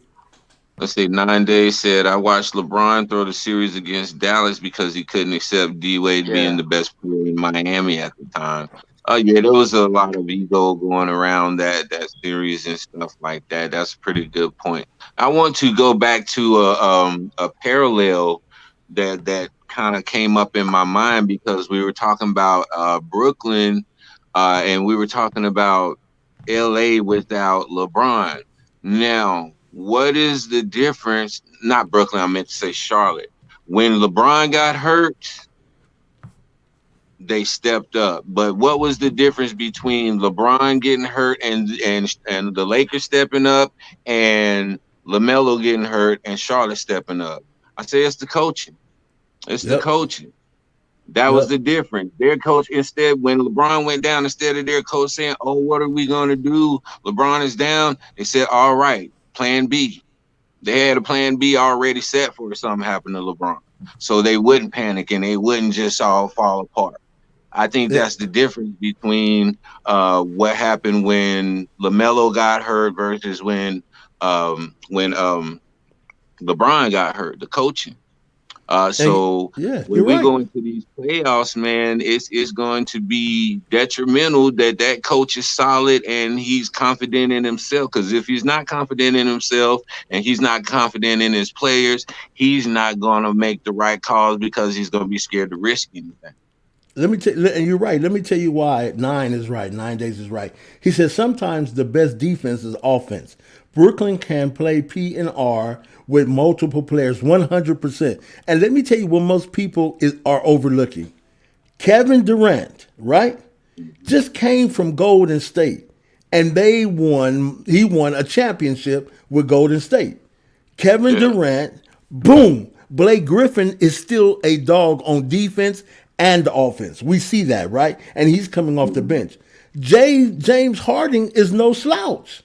Speaker 2: Let's see. 9 Days said I watched LeBron throw the series against Dallas because he couldn't accept D Wade being
Speaker 3: Yeah.
Speaker 2: the best player in Miami at the time. Oh yeah, there was a lot of ego going around that series and stuff like that. That's a pretty good point. I want to go back to a parallel that kind of came up in my mind because we were talking about Brooklyn and we were talking about LA without LeBron. Now, what is the difference? Not Brooklyn, I meant to say Charlotte. When LeBron got hurt, they stepped up. But what was the difference between LeBron getting hurt and the Lakers stepping up and LaMelo getting hurt and Charlotte stepping up? I say it's the coaching. It's the
Speaker 1: Yep.
Speaker 2: coaching. That was
Speaker 1: Yep.
Speaker 2: the difference. Their coach, instead, when LeBron went down, instead of their coach saying, "Oh, what are we going to do? LeBron is down," they said, "All right, plan B." They had a plan B already set for if something happened to LeBron. So they wouldn't panic and they wouldn't just all fall apart. I think
Speaker 1: Yeah.
Speaker 2: that's the difference between what happened when LaMelo got hurt versus when LeBron got hurt, the coaching.
Speaker 1: And
Speaker 2: So
Speaker 1: yeah,
Speaker 2: when
Speaker 1: you're
Speaker 2: we
Speaker 1: right.
Speaker 2: go into these playoffs, man, it's going to be detrimental that coach is solid and he's confident in himself. Because if he's not confident in himself and he's not confident in his players, he's not going to make the right calls because he's going to be scared to risk anything.
Speaker 1: And you're right. Let me tell you why 9 is right. 9 days is right. He says sometimes the best defense is offense. Brooklyn can play P and R with multiple players 100%. And let me tell you what most people are overlooking. Kevin Durant, right? Just came from Golden State, and He won a championship with Golden State. Kevin
Speaker 2: Yeah.
Speaker 1: Durant, boom. Blake Griffin is still a dog on defense and offense. We see that, right? And he's coming off the bench. James Harden is no slouch.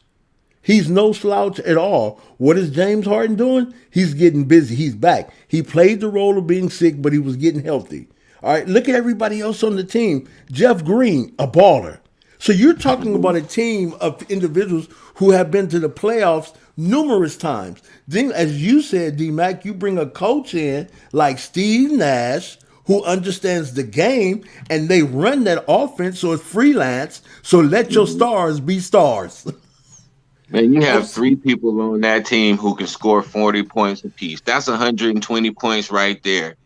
Speaker 1: He's no slouch at all. What is James Harden doing? He's getting busy. He's back. He played the role of being sick, but he was getting healthy. All right, look at everybody else on the team. Jeff Green, a baller. So you're talking about a team of individuals who have been to the playoffs numerous times. Then, as you said, D-Mac, you bring a coach in like Steve Nash, who understands the game, and they run that offense so it's freelance. So let your stars be stars.
Speaker 2: Man, you have three people on that team who can score 40 points apiece. That's 120 points right there.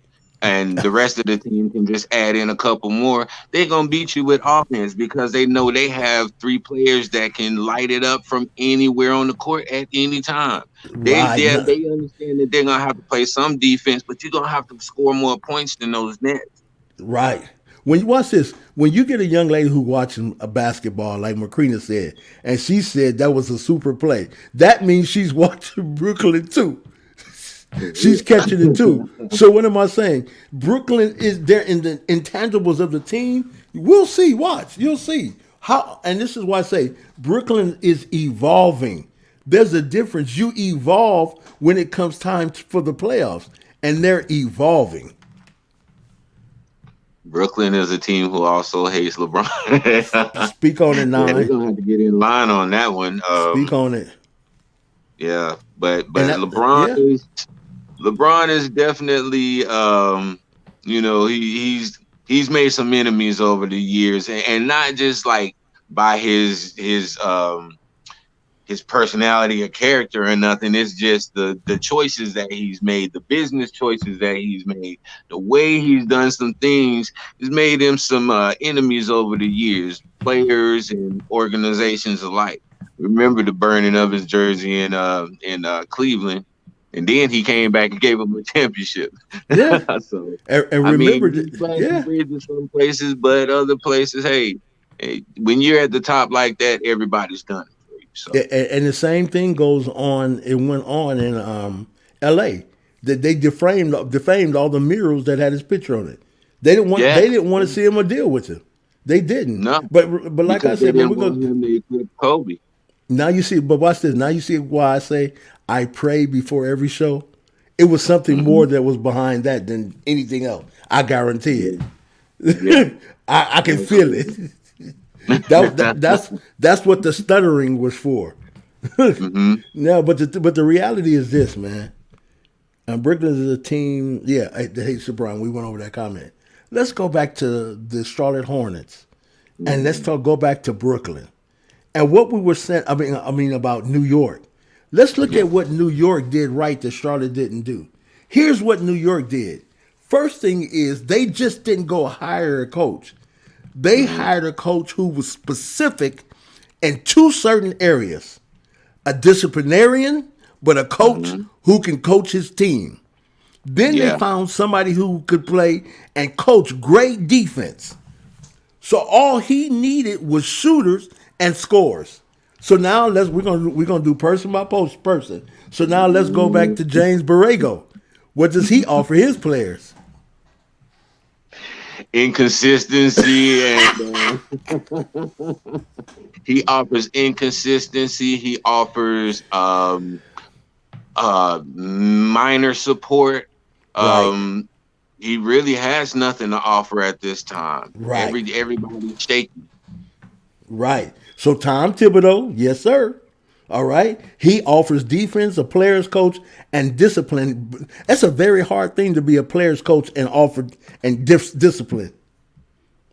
Speaker 2: And the rest of the team can just add in a couple more. They're going to beat you with offense because they know they have three players that can light it up from anywhere on the court at any time.
Speaker 1: Right.
Speaker 2: They understand that they're going to have to play some defense, but you're going to have to score more points than those Nets.
Speaker 1: Right. When you watch this, when you get a young lady who watching a basketball, like Macrina said, and she said that was a super play, that means she's watching Brooklyn too. She's catching it too. So what am I saying? Brooklyn is there in the intangibles of the team. We'll see. Watch. You'll see how. And this is why I say Brooklyn is evolving. There's a difference. You evolve when it comes time for the playoffs, and they're evolving.
Speaker 2: Brooklyn is a team who also hates LeBron.
Speaker 1: Speak on it,
Speaker 2: Yeah, they're
Speaker 1: nine.
Speaker 2: gonna have to get in line on that one.
Speaker 1: Speak on it.
Speaker 2: Yeah, but
Speaker 1: And yeah,
Speaker 2: LeBron is definitely he's made some enemies over the years, and not just like by his personality or character or nothing. It's just the choices that he's made, the business choices that he's made, the way he's done some things has made him some enemies over the years, players and organizations alike. Remember the burning of his jersey in Cleveland, and then he came back and gave him a championship.
Speaker 1: yeah.
Speaker 2: So
Speaker 1: And
Speaker 2: I
Speaker 1: remember,
Speaker 2: mean, he's flashing
Speaker 1: yeah.
Speaker 2: bridges some places, but other places, hey, when you're at the top like that, everybody's done it for you. So
Speaker 1: And the same thing goes on. It went on in L.A. That they defamed all the murals that had his picture on it. They didn't want.
Speaker 2: yeah,
Speaker 1: They didn't want to see him or deal with him. They didn't.
Speaker 2: no,
Speaker 1: But like I
Speaker 2: because they
Speaker 1: said, man,
Speaker 2: didn't
Speaker 1: we're
Speaker 2: want
Speaker 1: gonna
Speaker 2: him to eclipse Kobe.
Speaker 1: now you see. But watch this. Now you see why I say I pray before every show. It was something
Speaker 2: Hmm.
Speaker 1: more that was behind that than anything else. I guarantee
Speaker 2: Yeah,
Speaker 1: it. I can feel it.
Speaker 2: absolutely.
Speaker 1: That's what the stuttering was for.
Speaker 2: Hmm.
Speaker 1: No, but the reality is this, man. Brooklyn is a team. Yeah, hey, Sabron, we went over that comment. Let's go back to the Charlotte Hornets, and let's go back to Brooklyn and what we were saying. I mean about New York. Let's look
Speaker 2: Yeah.
Speaker 1: at what New York did right that Charlotte didn't do. Here's what New York did. First thing is they just didn't go hire a coach. They
Speaker 2: Hmm.
Speaker 1: hired a coach who was specific in two certain areas: a disciplinarian, but a coach
Speaker 2: Hmm.
Speaker 1: who can coach his team. Then they
Speaker 2: Yeah.
Speaker 1: found somebody who could play and coach great defense. So all he needed was shooters and scores. So now we're gonna do person by post person. So now let's go back to James Borrego. What does he offer his players?
Speaker 2: Inconsistency and he offers inconsistency. He offers minor support.
Speaker 1: Right,
Speaker 2: He really has nothing to offer at this time.
Speaker 1: right,
Speaker 2: Everybody's shaky.
Speaker 1: right. So Tom Thibodeau, yes sir. All right. He offers defense, a player's coach, and discipline. That's a very hard thing to be a player's coach and offer and discipline.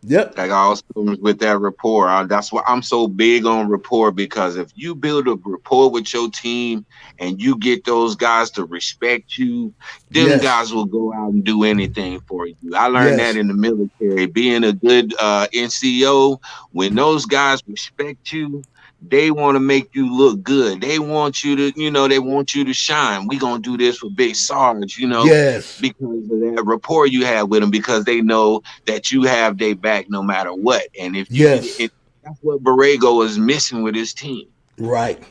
Speaker 1: Yep.
Speaker 2: Like also with that rapport. That's why I'm so big on rapport, because if you build a rapport with your team and you get those guys to respect you, them
Speaker 1: Yes.
Speaker 2: guys will go out and do anything for you. I learned that
Speaker 1: Yes.
Speaker 2: in the military. Being a good NCO, when those guys respect you, they want to make you look good. They want you to, they want you to shine. We gonna do this with Big Sarge,
Speaker 1: Yes.
Speaker 2: because of that rapport you have with them, because they know that you have their back no matter what. And if you,
Speaker 1: Yes.
Speaker 2: that's what Borrego is missing with his team.
Speaker 1: Right.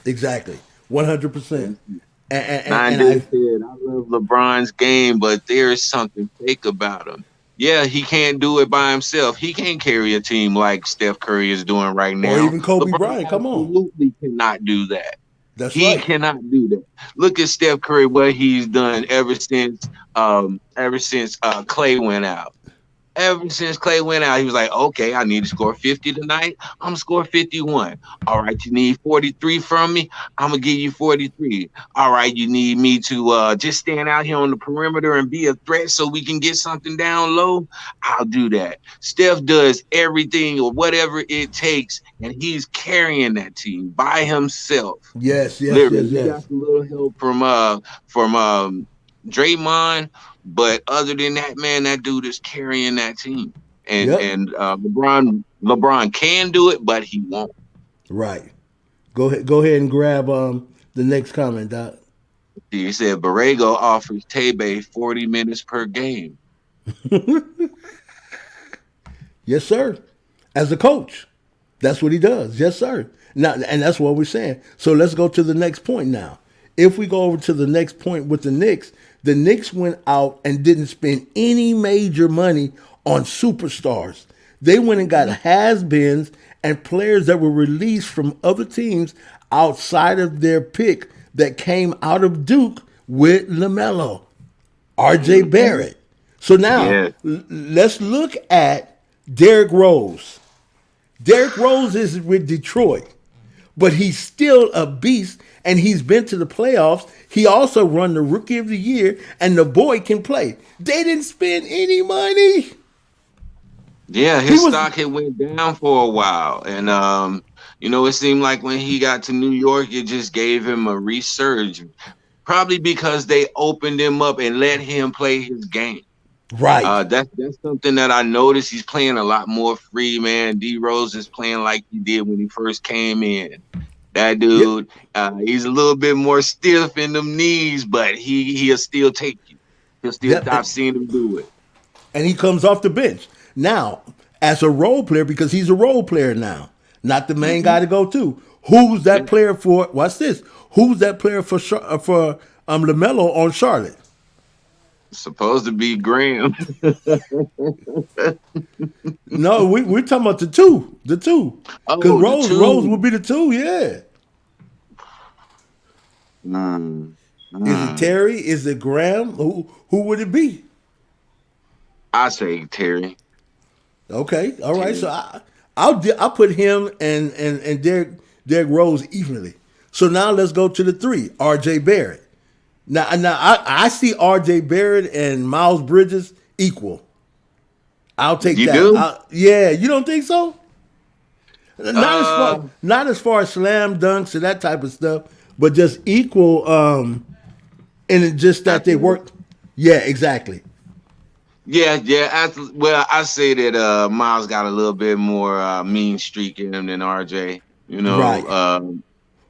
Speaker 1: Exactly. 100%.
Speaker 2: Nine
Speaker 1: And
Speaker 2: Days
Speaker 1: I
Speaker 2: said, I love LeBron's game, but there is something fake about him. Yeah, he can't do it by himself. He can't carry a team like Steph Curry is doing right
Speaker 1: or
Speaker 2: now.
Speaker 1: even Kobe
Speaker 2: LeBron
Speaker 1: Bryant. Come on.
Speaker 2: absolutely cannot do that.
Speaker 1: That's
Speaker 2: He
Speaker 1: right.
Speaker 2: cannot do that. Look at Steph Curry, what he's done ever since Clay went out. Ever since Clay went out, he was like, okay, I need to score 50 tonight. I'm going to score 51. All right, you need 43 from me. I'm going to give you 43. All right, you need me to just stand out here on the perimeter and be a threat so we can get something down low. I'll do that. Steph does everything or whatever it takes, and he's carrying that team by himself.
Speaker 1: Yes, yes, yes,
Speaker 2: Literally, he
Speaker 1: yes.
Speaker 2: got a little help from Draymond, but other than that, man, that dude is carrying that team. And
Speaker 1: Yep.
Speaker 2: and LeBron can do it, but he won't.
Speaker 1: Right. Go ahead and grab the next comment, Doc.
Speaker 2: He said Borrego offers Tebe 40 minutes per game.
Speaker 1: Yes, sir. As a coach, that's what he does. Yes, sir. Now, and that's what we're saying. So let's go to the next point now. If we go over to the next point with the Knicks went out and didn't spend any major money on superstars. They went and got has-beens and players that were released from other teams outside of their pick that came out of Duke with Lamelo, R.J. Barrett. So now let's look at Derrick Rose. Derrick Rose is with Detroit, but he's still a beast, and he's been to the playoffs. He also won the Rookie of the Year, and the boy can play. They didn't spend any money.
Speaker 2: Yeah, his stock had went down for a while, and it seemed like when he got to New York, it just gave him a resurge. Probably because they opened him up and let him play his game.
Speaker 1: Right.
Speaker 2: That's something that I noticed. He's playing a lot more free, man. D Rose is playing like he did when he first came in. That dude, he's a little bit more stiff in them knees, but he'll still take you. He'll still. I've seen him do it.
Speaker 1: And he comes off the bench now as a role player because he's a role player now, not the main guy to go to. Who's that player for? Watch this. Who's that player for Lamelo on Charlotte?
Speaker 2: Supposed to be Graham.
Speaker 1: No, we're talking about the two. Because Rose would be the two, yeah. Is it Terry? Is it Graham? Who would it be?
Speaker 2: I say Terry.
Speaker 1: Okay, all right. So I'll put him and Derrick Rose evenly. So now let's go to the 3, R.J. Barrett. Now I see R.J. Barrett and Miles Bridges equal. I'll take that.
Speaker 2: You do?
Speaker 1: Yeah, you don't think so? Not as far as slam dunks and that type of stuff, but just equal. And it just that they work. Yeah, exactly.
Speaker 2: Yeah. I say that Miles got a little bit more mean streak in him than RJ.
Speaker 1: Right.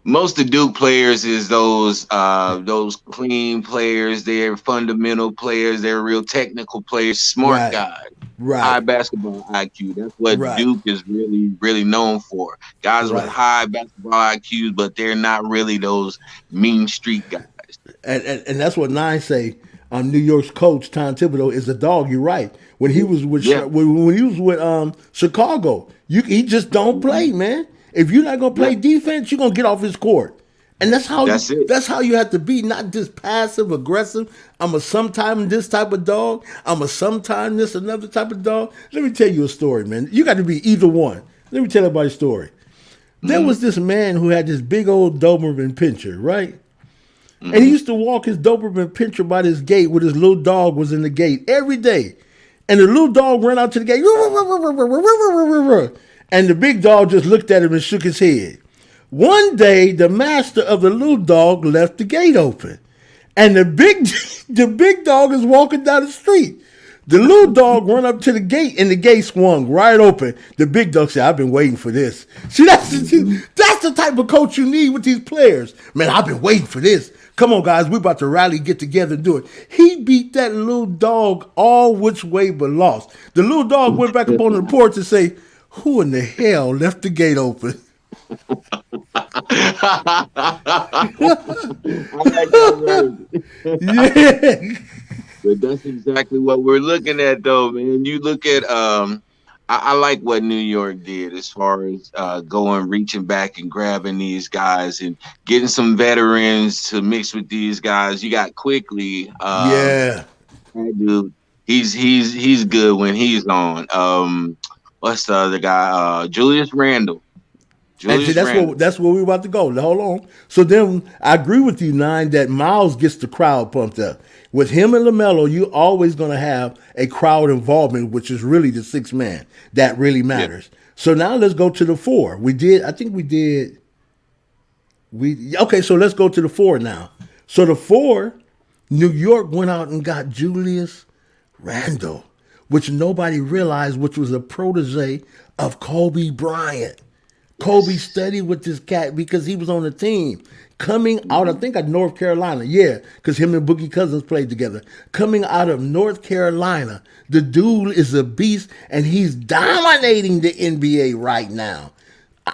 Speaker 2: Most of Duke players is those clean players. They're fundamental players. They're real technical players, smart guys, high basketball IQ. That's what Duke is really, really known for. Guys with high basketball IQs, but they're not really those mean street guys.
Speaker 1: And that's what Nine say. New York's coach Tom Thibodeau is a dog. You're right. When he was with Chicago, he just don't play, man. If you're not gonna play defense, you're gonna get off his court, and that's how you have to be. Not just passive aggressive. I'm a sometime this type of dog. I'm a sometime this another type of dog. Let me tell you a story, man. You got to be either one. Let me tell everybody a story. There was this man who had this big old Doberman Pinscher, right? And he used to walk his Doberman Pinscher by this gate with his little dog was in the gate every day. And the little dog ran out to the gate. And the big dog just looked at him and shook his head. One day, the master of the little dog left the gate open. And the big dog is walking down the street. The little dog ran up to the gate, and the gate swung right open. The big dog said, I've been waiting for this. See, that's the type of coach you need with these players. Man, I've been waiting for this. Come on, guys, we're about to rally, get together, and do it. He beat that little dog all which way but lost. The little dog went back up on the porch and say, who in the hell left the gate open?
Speaker 2: Yeah. But that's exactly what we're looking at, though, man. You look at, I like what New York did as far as reaching back and grabbing these guys and getting some veterans to mix with these guys. You got Quickly. That dude, he's good when he's on. What's the other guy? Julius Randle.
Speaker 1: That's where we're about to go. Hold on. So then I agree with you, Nine, that Miles gets the crowd pumped up. With him and LaMelo, you're always going to have a crowd involvement, which is really the sixth man. That really matters. Yeah. So now let's go to the 4. Okay, so let's go to the 4 now. So the 4, New York went out and got Julius Randle, which nobody realized, which was a protege of Kobe Bryant. Kobe
Speaker 2: Yes.
Speaker 1: studied with this cat because he was on the team. Coming out, I think at North Carolina, yeah, because him and Boogie Cousins played together. Coming out of North Carolina, the dude is a beast, and he's dominating the NBA right now.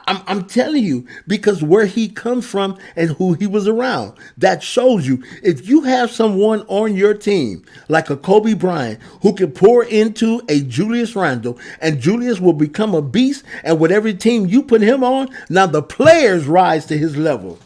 Speaker 1: I'm telling you, because where he comes from and who he was around, that shows you. If you have someone on your team, like a Kobe Bryant, who can pour into a Julius Randle, and Julius will become a beast, and with every team you put him on, now the players rise to his level.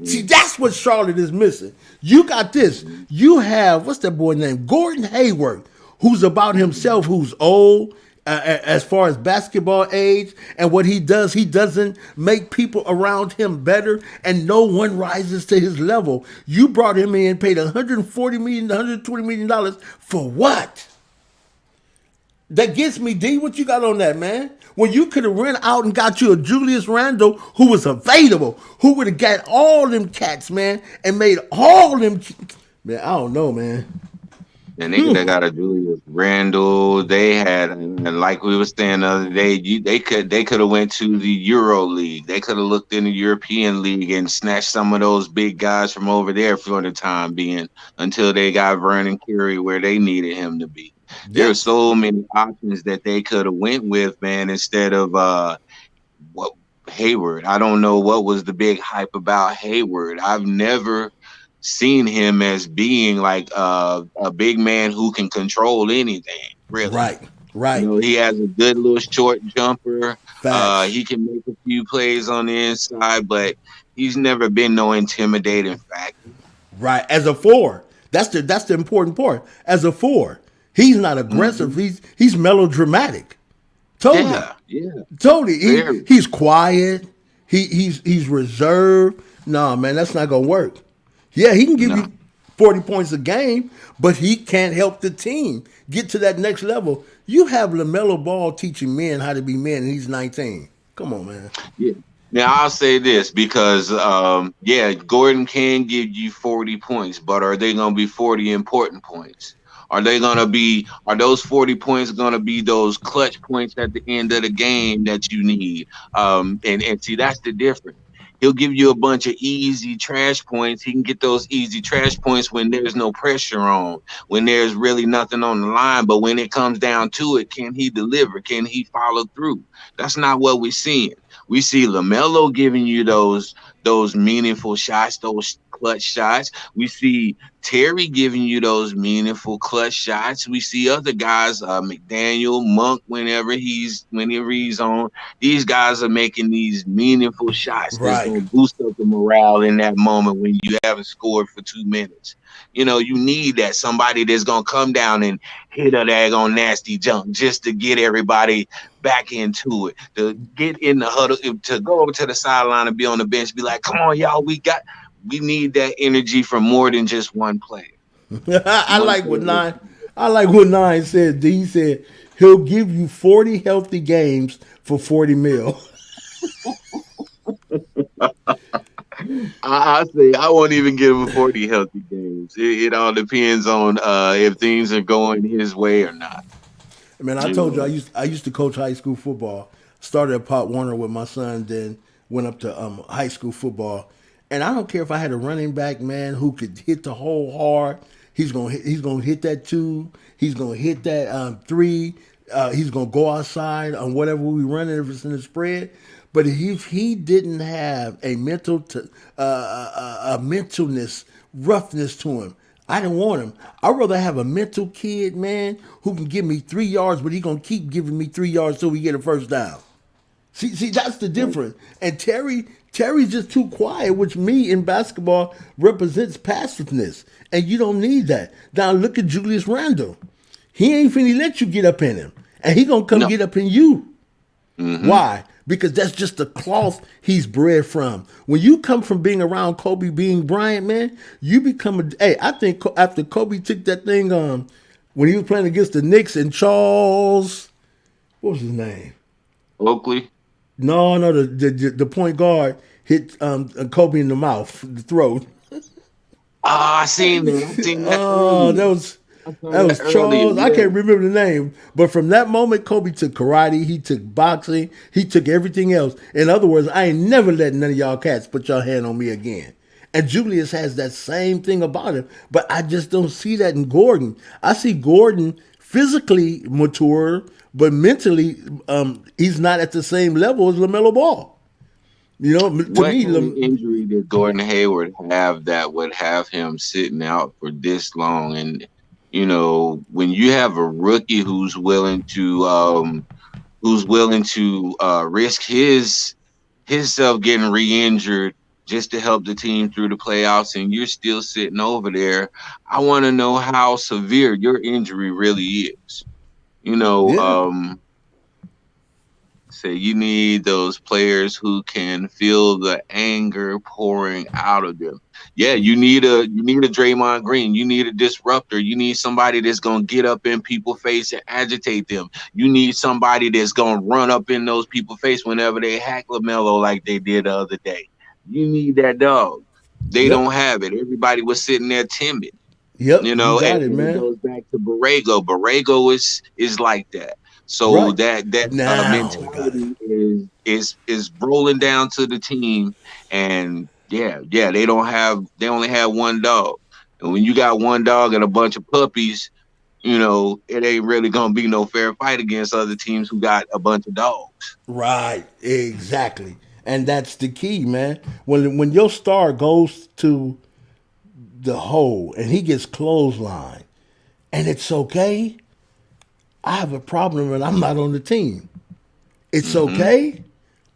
Speaker 1: See,
Speaker 2: Hmm.
Speaker 1: that's what Charlotte is missing. You got this. You have, what's that boy named? Gordon Hayward, who's about himself, who's old as far as basketball age. And what he doesn't make people around him better, and no one rises to his level. You brought him in, paid $140 million, $120 million for what? That gets me, D. What you got on that, man? When you could have run out and got you a Julius Randle who was available, who would have got all them cats, man, and made all them. Man, I don't know, man.
Speaker 2: And they could have got a Julius Randle. They had, and like we were saying the other day, they could have went to the Euro League. They could have looked in the European League and snatched some of those big guys from over there for the time being until they got Vernon Carey where they needed him to be. There are
Speaker 1: Yep.
Speaker 2: so many options that they could have went with, man, instead of what Hayward. I don't know what was the big hype about Hayward. I've never seen him as being like a big man who can control anything, really.
Speaker 1: Right. Right.
Speaker 2: He has a good little short jumper.
Speaker 1: Facts.
Speaker 2: He can make a few plays on the inside, but he's never been no intimidating factor.
Speaker 1: Right. As a four, that's the important part. As a four, he's not aggressive.
Speaker 2: Hmm.
Speaker 1: He's melodramatic. Totally.
Speaker 2: Yeah, yeah,
Speaker 1: Totally.
Speaker 2: very.
Speaker 1: He's quiet. He's reserved. Nah, man, that's not gonna work. Yeah, he can give
Speaker 2: No.
Speaker 1: you 40 points a game, but he can't help the team get to that next level. You have Lamelo Ball teaching men how to be men, and he's 19. Come on, man.
Speaker 2: Yeah. Now I'll say this because yeah, Gordon can give you 40 points, but are they gonna be 40 important points? Are those 40 points gonna be those clutch points at the end of the game that you need? And see that's the difference. He'll give you a bunch of easy trash points. He can get those easy trash points when there's no pressure on, when there's really nothing on the line. But when it comes down to it, can he deliver? Can he follow through? That's not what we're seeing. We see LaMelo giving you those meaningful shots, those clutch shots. We see Terry giving you those meaningful clutch shots. We see other guys, McDaniel, Monk, whenever he's on. These guys are making these meaningful shots that's
Speaker 1: Right.
Speaker 2: gonna boost up the morale in that moment when you haven't scored for 2 minutes. You need that somebody that's gonna come down and hit a daggone nasty jump just to get everybody back into it, to get in the huddle, to go over to the sideline and be on the bench, be like, come on, y'all, we need that energy from more than just one player.
Speaker 1: I
Speaker 2: One
Speaker 1: like what
Speaker 2: player.
Speaker 1: nine. I like what nine said. D he said he'll give you 40 healthy games for 40 mil.
Speaker 2: I say I won't even give him 40 healthy games. It all depends on if things are going his way or not.
Speaker 1: Man, I
Speaker 2: You
Speaker 1: told you
Speaker 2: know.
Speaker 1: I used to coach high school football. Started at Pop Warner with my son, then went up to high school football. And I don't care if I had a running back, man, who could hit the hole hard. He's gonna hit that two. He's gonna hit that three. He's gonna go outside on whatever we running if it's in the spread. But if he didn't have a mentalness, roughness to him, I didn't want him. I'd rather have a mental kid, man, who can give me 3 yards, but he gonna keep giving me 3 yards till we get a first down. See, that's the difference. And Terry's just too quiet, which me in basketball represents passiveness, and you don't need that. Now look at Julius Randle. He ain't finna let you get up in him, and he gonna come
Speaker 2: No.
Speaker 1: get up in you.
Speaker 2: Hmm.
Speaker 1: Why? Because that's just the cloth he's bred from. When you come from being around Kobe, being Bryant, man, you become a. Hey, I think after Kobe took that thing when he was playing against the Knicks and Charles, what was his name?
Speaker 2: Oakley.
Speaker 1: No, the point guard hit Kobe in the mouth, the throat.
Speaker 2: Ah, I seen that. I seen that.
Speaker 1: Oh,
Speaker 2: Early.
Speaker 1: that was
Speaker 2: I saw
Speaker 1: That
Speaker 2: that
Speaker 1: was
Speaker 2: earlier.
Speaker 1: Charles. I
Speaker 2: Yeah.
Speaker 1: can't remember the name, but from that moment, Kobe took karate. He took boxing. He took everything else. In other words, I ain't never letting none of y'all cats put your hand on me again. And Julius has that same thing about him, but I just don't see that in Gordon. I see Gordon physically mature, but mentally, he's not at the same level as Lamelo Ball. You know, to
Speaker 2: What
Speaker 1: me,
Speaker 2: kind of injury did Gordon Hayward have that would have him sitting out for this long? And when you have a rookie who's willing to risk his self getting re-injured just to help the team through the playoffs, and you're still sitting over there, I want to know how severe your injury really is. You know,
Speaker 1: yeah,
Speaker 2: um, Say you need those players who can feel the anger pouring out of them. Yeah, you need a Draymond Green. You need a disruptor. You need somebody that's gonna get up in people's face and agitate them. You need somebody that's gonna run up in those people's face whenever they hack LaMelo like they did the other day. You need that dog. They
Speaker 1: yep,
Speaker 2: don't have it. Everybody was sitting there timid.
Speaker 1: yep.
Speaker 2: You
Speaker 1: You
Speaker 2: know, and,
Speaker 1: got it,
Speaker 2: and it
Speaker 1: man.
Speaker 2: goes back to Borrego. Borrego is like that. So
Speaker 1: Right
Speaker 2: that
Speaker 1: now, we got it.
Speaker 2: mentality is rolling down to the team, and yeah, they only have one dog, and when you got one dog and a bunch of puppies, it ain't really gonna be no fair fight against other teams who got a bunch of dogs.
Speaker 1: Right, exactly, and that's the key, man. When your star goes to the hole and he gets clothesline, and it's okay. I have a problem and I'm not on the team. It's
Speaker 2: Hmm.
Speaker 1: okay.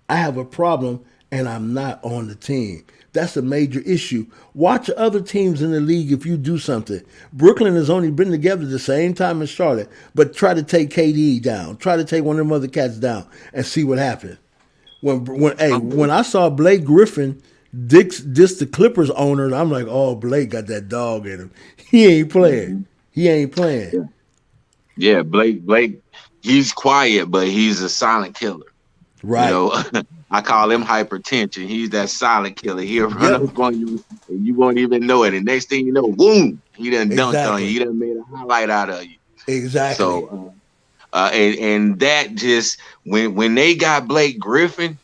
Speaker 1: I have a problem and I'm not on the team. That's a major issue. Watch other teams in the league if you do something. Brooklyn has only been together the same time as Charlotte, but try to take KD down. Try to take one of them other cats down and see what happens. When I saw Blake Griffin diss the Clippers owner, I'm like, oh, Blake got that dog in him. He ain't playing.
Speaker 2: Hmm.
Speaker 1: He ain't playing.
Speaker 2: Yeah, Blake, he's quiet, but he's a silent killer. You
Speaker 1: Right.
Speaker 2: know, I call him hypertension. He's that silent killer. He'll run
Speaker 1: Yep.
Speaker 2: up on you and you won't even know it. And next thing you know, boom, he done dunked on you.
Speaker 1: Exactly.
Speaker 2: He done made a highlight out of you.
Speaker 1: Exactly.
Speaker 2: So, and that just when they got Blake Griffin,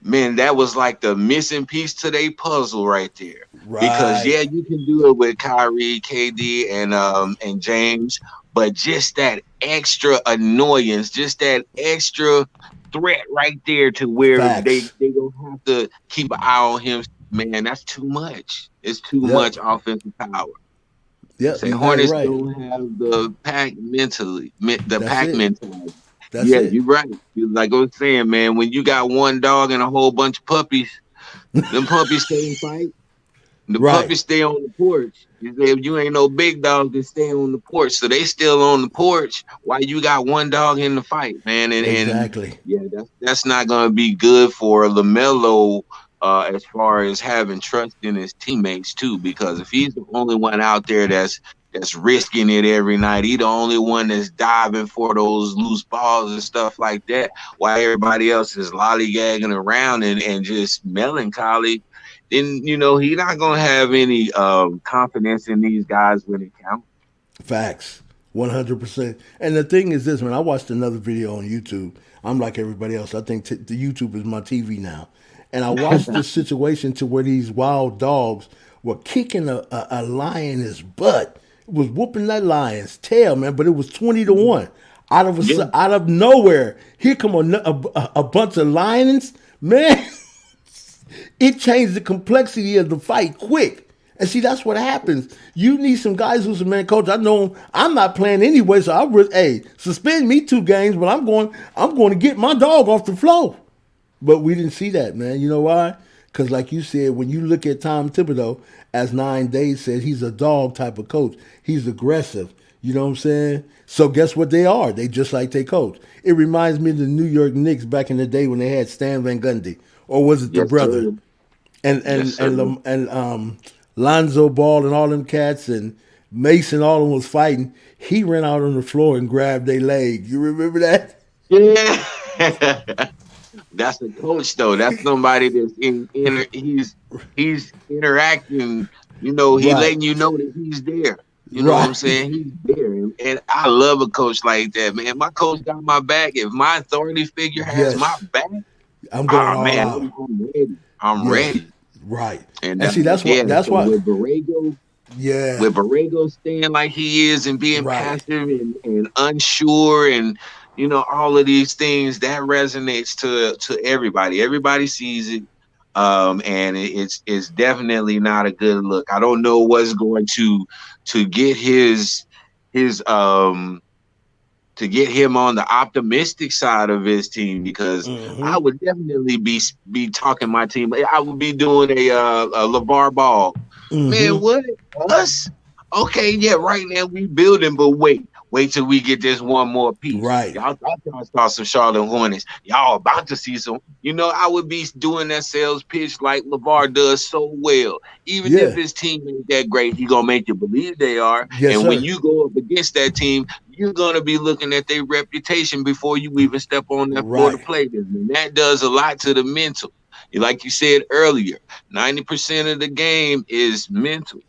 Speaker 2: man, that was like the missing piece to their puzzle right there. Because
Speaker 1: Right.
Speaker 2: yeah, you can do it with Kyrie, KD, and James, but just that extra annoyance, just that extra threat right there to where they
Speaker 1: Facts.
Speaker 2: they gonna have to keep an eye on him. Man, that's too much. It's too
Speaker 1: Yep.
Speaker 2: much offensive power.
Speaker 1: Yep.
Speaker 2: Say
Speaker 1: You got it
Speaker 2: Hornets
Speaker 1: right.
Speaker 2: don't have the
Speaker 1: That's
Speaker 2: pack
Speaker 1: it.
Speaker 2: mentality.
Speaker 1: That's
Speaker 2: Yeah,
Speaker 1: it.
Speaker 2: you're right. Like I was saying, man, when you got one dog and a whole bunch of puppies, them puppies stay and fight. The
Speaker 1: Right.
Speaker 2: puppies stay on the porch. You say if you ain't no big dog, then stay on the porch. So they still on the porch while you got one dog in the fight, man. And
Speaker 1: Exactly.
Speaker 2: yeah, that's not gonna be good for LaMelo as far as having trust in his teammates too. Because if he's the only one out there that's risking it every night, he the only one that's diving for those loose balls and stuff like that, while everybody else is lollygagging around and just melancholy, then he's not gonna have any confidence in these guys when it counts.
Speaker 1: Facts. 100%. And the thing is this, man, I watched another video on YouTube. I'm like everybody else. I think the YouTube is my TV now. And I watched this situation to where these wild dogs were kicking a lion's butt. It was whooping that lion's tail, man, but it was 20-1.
Speaker 2: Yeah,
Speaker 1: Out of nowhere, here come a bunch of lions. Man, it changed the complexity of the fight quick. And see, that's what happens. You need some guys who's a man, coach. I know I'm not playing anyway, so hey, suspend me 2 games, but I'm going to get my dog off the floor. But we didn't see that, man. You know why? Because like you said, when you look at Tom Thibodeau, as 9 Days said, he's a dog type of coach. He's aggressive. You know what I'm saying? So guess what they are? They just like they coach. It reminds me of the New York Knicks back in the day when they had Stan Van Gundy, or was it the
Speaker 2: yes,
Speaker 1: brother?
Speaker 2: sir.
Speaker 1: and
Speaker 2: Yes,
Speaker 1: and
Speaker 2: sir.
Speaker 1: and Lonzo Ball and all them cats and Mason, all of them was fighting. He ran out on the floor and grabbed their leg. You remember that?
Speaker 2: Yeah. That's a coach though. That's somebody that's he's interacting. He
Speaker 1: Right,
Speaker 2: letting you know that he's there. You know what I'm
Speaker 1: Right.
Speaker 2: saying? He's there. And I love a coach like that, man. My coach got my back. If my authority figure has my
Speaker 1: Yes.
Speaker 2: back,
Speaker 1: I'm going
Speaker 2: oh
Speaker 1: all
Speaker 2: man,
Speaker 1: out.
Speaker 2: I'm ready. I'm
Speaker 1: Yes.
Speaker 2: ready.
Speaker 1: Right.
Speaker 2: And
Speaker 1: And see, that's what.
Speaker 2: yeah,
Speaker 1: That's
Speaker 2: so
Speaker 1: what. Yeah.
Speaker 2: with Borrego staying like he is and being
Speaker 1: Right.
Speaker 2: passive and unsure and all of these things that resonates to everybody. Everybody sees it. And it's definitely not a good look. I don't know what's going to get his to get him on the optimistic side of his team because I
Speaker 1: Mm-hmm.
Speaker 2: would definitely be talking my team. I would be doing a LeVar Ball. Man,
Speaker 1: Mm-hmm.
Speaker 2: what us? Okay, yeah, right now we building, but wait till we get this one more piece.
Speaker 1: Right.
Speaker 2: Y'all trying to start some Charlotte Hornets. Y'all about to see some. I would be doing that sales pitch like LeVar does so well. Even if
Speaker 1: Yeah.
Speaker 2: his team ain't that great, he gonna make you believe they are.
Speaker 1: Yes,
Speaker 2: And when
Speaker 1: sir.
Speaker 2: you go up against that team, you're gonna be looking at their reputation before you even step on that floor to
Speaker 1: Right.
Speaker 2: play them. And that does a lot to the mental. Like you said earlier, 90% of the game is mental.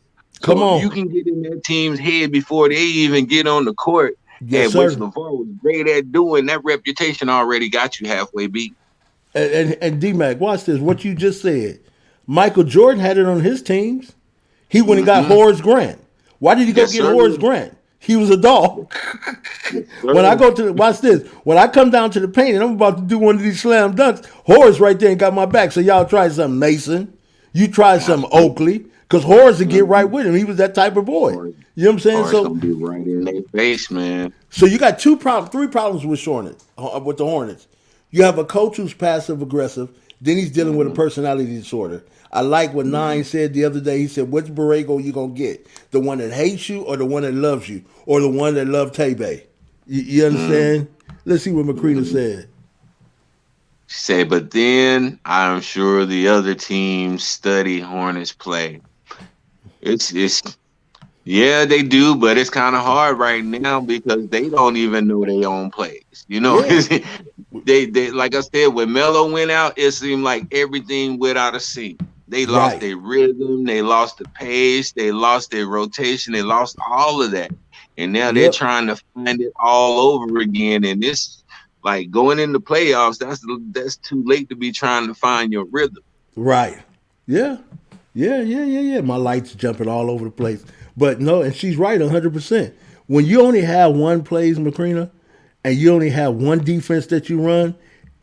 Speaker 2: So
Speaker 1: Come
Speaker 2: if you
Speaker 1: on.
Speaker 2: can get in that team's head before they even get on the court,
Speaker 1: Yes,
Speaker 2: and which
Speaker 1: sir.
Speaker 2: LeVar was great at doing, that reputation already got you halfway beat.
Speaker 1: And D-Mac, watch this. What you just said. Michael Jordan had it on his teams. He went and got
Speaker 2: Mm-hmm.
Speaker 1: Horace Grant. Why did he go
Speaker 2: Yes,
Speaker 1: get
Speaker 2: sir.
Speaker 1: Horace Grant? He was a dog.
Speaker 2: Yes,
Speaker 1: When I
Speaker 2: sir.
Speaker 1: go to watch this, when I come down to the paint and I'm about to do one of these slam dunks, Horace right there and got my back. So y'all try something, Mason. You try something,
Speaker 2: Absolutely.
Speaker 1: Oakley, because Horace would get right
Speaker 2: Mm-hmm.
Speaker 1: with him. He was that type of boy.
Speaker 2: Or,
Speaker 1: You know what I'm saying?
Speaker 2: or it's
Speaker 1: So,
Speaker 2: gonna be right in their face, man.
Speaker 1: so you got three problems with with the Hornets. You have a coach who's passive aggressive. Then he's dealing with a
Speaker 2: Mm-hmm.
Speaker 1: personality disorder. I like what
Speaker 2: Mm-hmm.
Speaker 1: Nine said the other day. He said, "Which Borrego you gonna get? The one that hates you, or the one that loves you, or the one that loved Tebe?" You understand? Let's see what Macrina
Speaker 2: Mm-hmm.
Speaker 1: said.
Speaker 2: Say, but then I'm sure the other teams study Hornets play. It's Yeah, they do, but it's kind of hard right now because they don't even know their own plays.
Speaker 1: Yeah,
Speaker 2: They like I said, when Melo went out, it seemed like everything went out of sync. They lost
Speaker 1: right.
Speaker 2: their rhythm, they lost the pace, they lost their rotation, they lost all of that. And now they're
Speaker 1: Yep.
Speaker 2: trying to find it all over again. And this like going into playoffs, that's too late to be trying to find your rhythm.
Speaker 1: Right. Yeah. Yeah. My lights jumping all over the place. But no, and she's right 100%. When you only have one plays, Macrina, and you only have one defense that you run,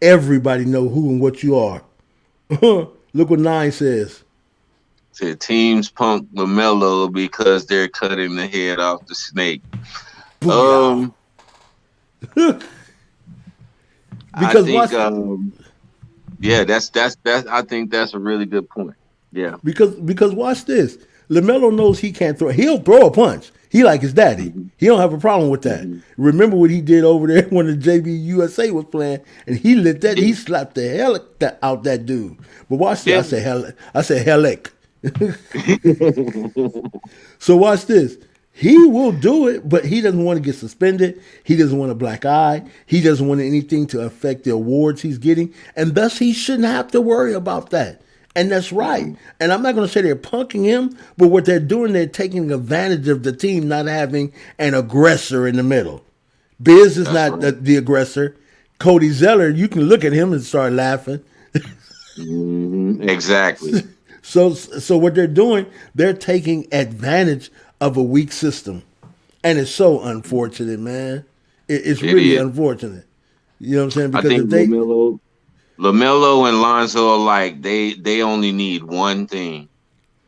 Speaker 1: everybody know who and what you are. Look what Nine says.
Speaker 2: Said teams punk LaMelo because they're cutting the head off the snake.
Speaker 1: Booyah.
Speaker 2: Um, I
Speaker 1: Because
Speaker 2: think
Speaker 1: watch
Speaker 2: yeah, that's I think that's a really good point. Yeah.
Speaker 1: because watch this. LaMelo knows he can't throw. He'll throw a punch. He like his daddy.
Speaker 2: Hmm.
Speaker 1: He don't have a problem with that.
Speaker 2: Hmm.
Speaker 1: Remember what he did over there when the JV USA was playing, and he lit that.
Speaker 2: Yeah.
Speaker 1: He slapped the hell out that dude. But watch this.
Speaker 2: Yeah.
Speaker 1: I say hell. I say hellick. So watch this. He will do it, but he doesn't want to get suspended. He doesn't want a black eye. He doesn't want anything to affect the awards he's getting, and thus he shouldn't have to worry about that. And that's right.
Speaker 2: Mhm.
Speaker 1: And I'm not going to say they're punking him, but what they're doing, they're taking advantage of the team not having an aggressor in the middle. Biz is
Speaker 2: That's
Speaker 1: not
Speaker 2: right.
Speaker 1: the aggressor. Cody Zeller, you can look at him and start laughing.
Speaker 2: Exactly.
Speaker 1: So what they're doing, they're taking advantage of a weak system, and it's so unfortunate, man. It's
Speaker 2: It
Speaker 1: really
Speaker 2: is.
Speaker 1: unfortunate. You know what I'm saying?
Speaker 2: I
Speaker 1: Because if
Speaker 2: think
Speaker 1: they
Speaker 2: Lamelo and Lonzo alike, they only need one thing.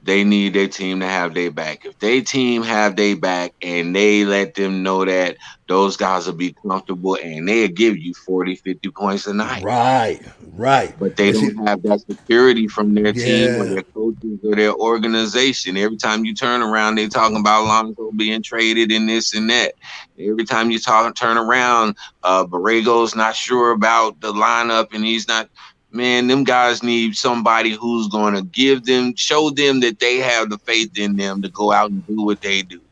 Speaker 2: They need their team to have their back. If they team have their back and they let them know that those guys will be comfortable and they'll give you 40, 50 points a night.
Speaker 1: right, right,
Speaker 2: But they
Speaker 1: and see,
Speaker 2: don't have that security from their team or
Speaker 1: yeah.
Speaker 2: their coaches or their organization. Every time you turn around, they talking about Lonzo being traded and this and that. Every time you turn around, Borrego's not sure about the lineup and he's not. Man, them guys need somebody who's going to show them that they have the faith in them to go out and do what they do.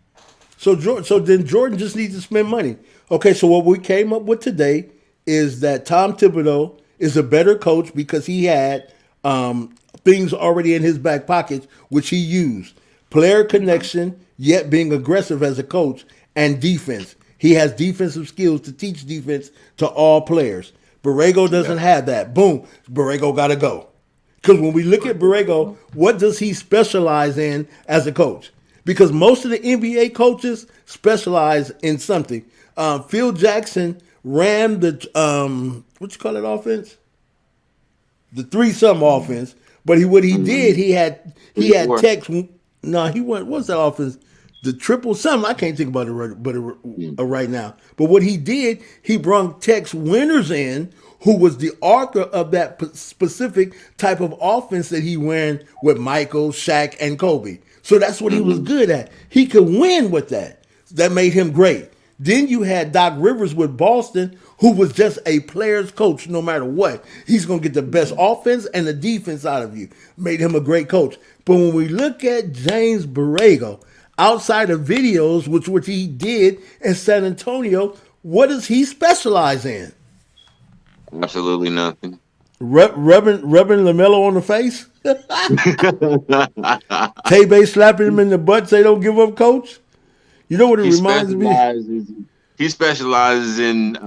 Speaker 1: So then Jordan just needs to spend money. Okay, so what we came up with today is that Tom Thibodeau is a better coach because he had things already in his back pockets which he used. player connection, yet being aggressive as a coach, and defense. He has defensive skills to teach defense to all players. Borrego
Speaker 2: Yeah.
Speaker 1: doesn't have that. Boom, Borrego got to go. Because when we look at Borrego, what does he specialize in as a coach? Because most of the NBA coaches specialize in something. Phil Jackson ran the what you call that offense? The threesome offense. But what he did, he had
Speaker 2: 3-4.
Speaker 1: Tex. No, he went. What's that offense? The triple something. I can't think about it right now. But what he did, he brought Tex Winters in, who was the author of that specific type of offense that he ran with Michael, Shaq, and Kobe. So that's what he was good at. He could win with that. That made him great. Then you had Doc Rivers with Boston, who was just a player's coach no matter what. He's going to get the best offense and the defense out of you. Made him a great coach. But when we look at James Borrego, outside of videos, which he did in San Antonio, what does he specialize in?
Speaker 2: Absolutely nothing.
Speaker 1: Rubbing Lamelo on the face? Tay-Bay slapping him in the butt, say don't give up, coach? You know what it
Speaker 2: he
Speaker 1: reminds me?
Speaker 2: specializes. He specializes in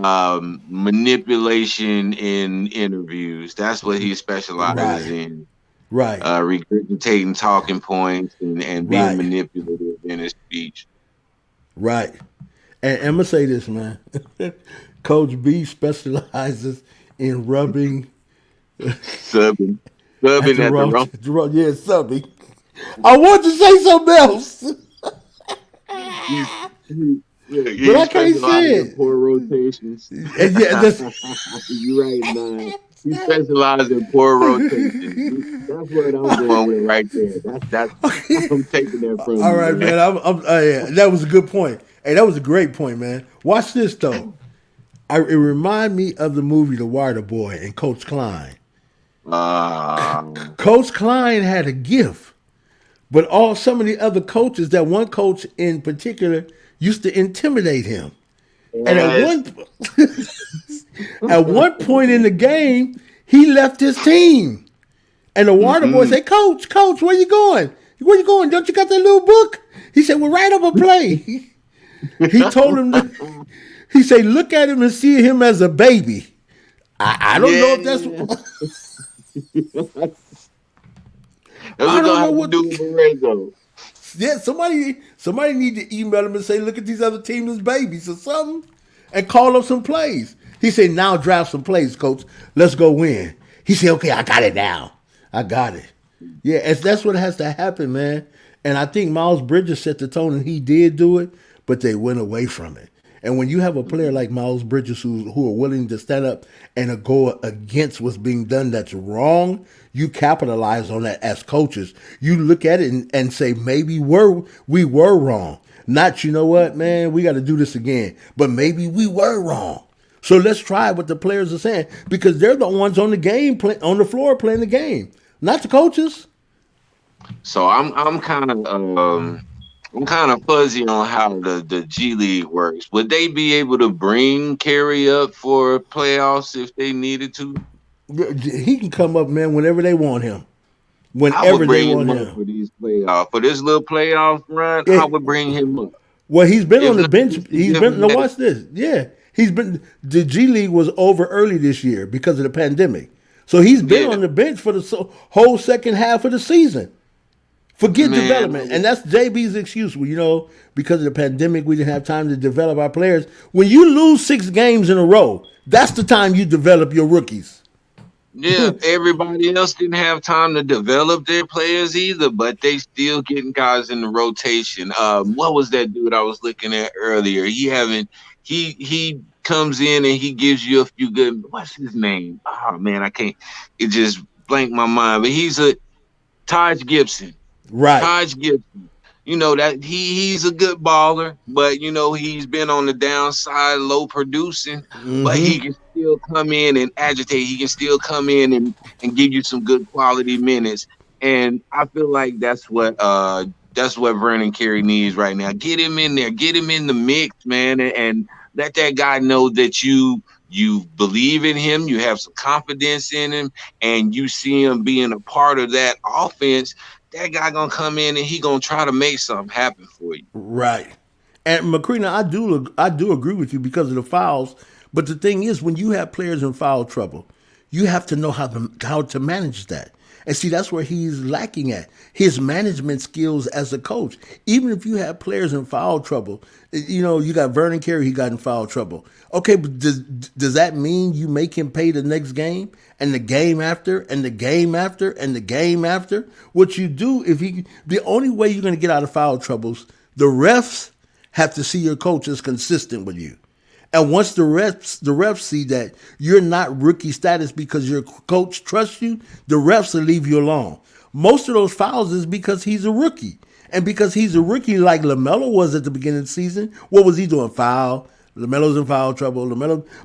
Speaker 2: manipulation in interviews. That's what he specializes
Speaker 1: Right.
Speaker 2: in.
Speaker 1: Right.
Speaker 2: Regurgitating talking points and being
Speaker 1: Right.
Speaker 2: manipulative in his speech.
Speaker 1: Right. And I'm going to say this, man. Coach B specializes in rubbing
Speaker 2: Subbing at the wrong.
Speaker 1: yeah, subbing. I want to say something else,
Speaker 2: Yeah,
Speaker 1: but I can't say it.
Speaker 2: Poor rotations.
Speaker 1: And yeah, that's
Speaker 2: You right, man. He specializes in poor rotations. That's what I'm going with right there. That's I'm taking that from
Speaker 1: all
Speaker 2: you,
Speaker 1: right, man. Yeah, that was a good point. Hey, that was a great point, man. Watch this though. It remind me of the movie The Water Boy and Coach Klein. Coach Klein had a gift, but some of the other coaches, that one coach in particular, used to intimidate him. And at one point in the game, he left his team. And the Water Boy said, Coach, where you going? Where you going? Don't you got that little book? He said, well, write up a play. He told him, he said, look at him and see him as a baby. I don't know if that's...
Speaker 2: That's
Speaker 1: I
Speaker 2: what
Speaker 1: don't know
Speaker 2: I have
Speaker 1: what-
Speaker 2: to do with Borrego.
Speaker 1: Yeah, somebody need to email him and say, look at these other teams as babies or something, and call up some plays. He said, now draft some plays, coach. Let's go win. He said, okay, I got it now. I got it. Yeah, that's what has to happen, man. And I think Miles Bridges set the tone, and he did do it, but they went away from it. And when you have a player like Miles Bridges who are willing to stand up and go against what's being done that's wrong, you capitalize on that as coaches. You look at it and say, maybe we were wrong. Not, you know what, man, we got to do this again. But maybe we were wrong. So let's try what the players are saying, because they're the ones on the floor playing the game, not the coaches.
Speaker 2: So I'm kind of fuzzy on how the G League works. Would they be able to bring Kerry up for playoffs if they needed to?
Speaker 1: He can come up, man, whenever they want him.
Speaker 2: I
Speaker 1: Whenever
Speaker 2: would
Speaker 1: they
Speaker 2: bring
Speaker 1: want
Speaker 2: him up
Speaker 1: him.
Speaker 2: for these playoffs. For this little playoff run,
Speaker 1: Yeah.
Speaker 2: I would bring him up.
Speaker 1: Well, he's been
Speaker 2: If
Speaker 1: on the
Speaker 2: not,
Speaker 1: bench.
Speaker 2: if
Speaker 1: Now
Speaker 2: not-
Speaker 1: watch this. Yeah, the G League was over early this year because of the pandemic. So he's been
Speaker 2: Yeah.
Speaker 1: on the bench for the whole second half of the season. Forget
Speaker 2: Man.
Speaker 1: development. And that's JB's excuse. Well, because of the pandemic, we didn't have time to develop our players. When you lose 6 games in a row, that's the time you develop your rookies.
Speaker 2: Yeah, everybody else didn't have time to develop their players either, but they still getting guys in the rotation. What was that dude I was looking at earlier? He comes in and he gives you a few good. What's his name? Oh man, I can't. It just blanked my mind. But he's a Todd Gibson.
Speaker 1: Right.
Speaker 2: Todd Gibson. You know that he's a good baller, but you know he's been on the downside, low producing. But he can still come in and agitate. He can still come in and give you some good quality minutes. And I feel like that's what Vernon Carey needs right now. Get him in there, get him in the mix, man, and let that guy know that you you believe in him, you have some confidence in him, and you see him being a part of that offense, that guy gonna come in and he gonna try to make something happen for you.
Speaker 1: Right. And Macrina, I do agree with you because of the fouls. But the thing is, when you have players in foul trouble, you have to know how to manage that. And see, that's where he's lacking at his management skills as a coach. Even if you have players in foul trouble, you got Vernon Carey, he got in foul trouble. Okay, but does that mean you make him pay the next game and the game after and the game after and the game after? What you do the only way you're going to get out of foul troubles, the refs have to see your coach is consistent with you. And once the refs see that you're not rookie status because your coach trusts you, the refs will leave you alone. Most of those fouls is because he's a rookie. And because he's a rookie like Lamelo was at the beginning of the season, what was he doing? Foul. LaMelo's in foul trouble.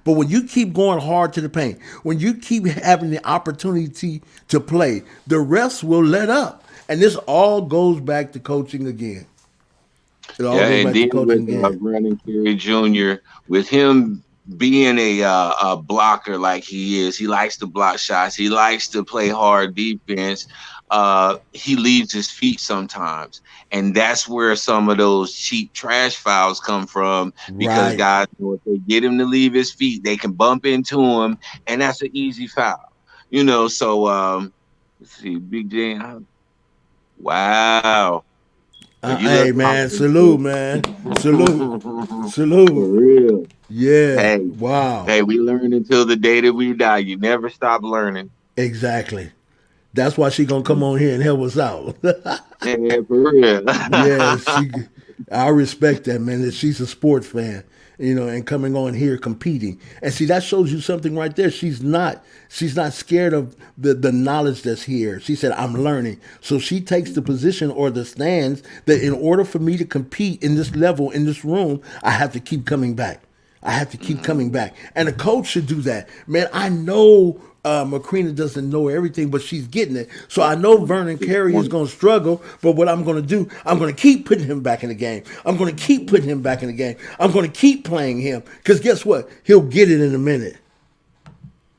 Speaker 1: But when you keep going hard to the paint, when you keep having the opportunity to play, the refs will let up. And this all goes back to coaching again. It all
Speaker 2: Yeah,
Speaker 1: goes
Speaker 2: and
Speaker 1: back to
Speaker 2: then
Speaker 1: coaching
Speaker 2: with
Speaker 1: again.
Speaker 2: Brandon Carey Jr., with him being a blocker like he is, he likes to block shots. He likes to play hard defense. He leaves his feet sometimes, and that's where some of those cheap trash fouls come from. Because
Speaker 1: Right.
Speaker 2: guys know if they get him to leave his feet, they can bump into him, and that's an easy foul. So let's see, Big J. Wow. But you
Speaker 1: Hey
Speaker 2: love
Speaker 1: man,
Speaker 2: confidence
Speaker 1: salute,
Speaker 2: too.
Speaker 1: man, salute,
Speaker 2: For
Speaker 1: salute.
Speaker 2: real.
Speaker 1: Yeah,
Speaker 2: Hey,
Speaker 1: wow,
Speaker 2: hey, we learn until the day that we die. You never stop learning.
Speaker 1: exactly. That's why she gonna come on here and help us out.
Speaker 2: Yeah, for real.
Speaker 1: Yeah, I respect that, man. That she's a sports fan, and coming on here competing. And see, that shows you something right there. She's not scared of the knowledge that's here. She said, "I'm learning." So she takes the position or the stance that in order for me to compete in this level in this room, I have to keep coming back. I have to keep coming back. And a coach should do that. Man, I know Macrina doesn't know everything, but she's getting it. So I know Vernon Carey is going to struggle, but what I'm going to do, I'm going to keep putting him back in the game. I'm going to keep putting him back in the game. I'm going to keep playing him because guess what? He'll get it in a minute.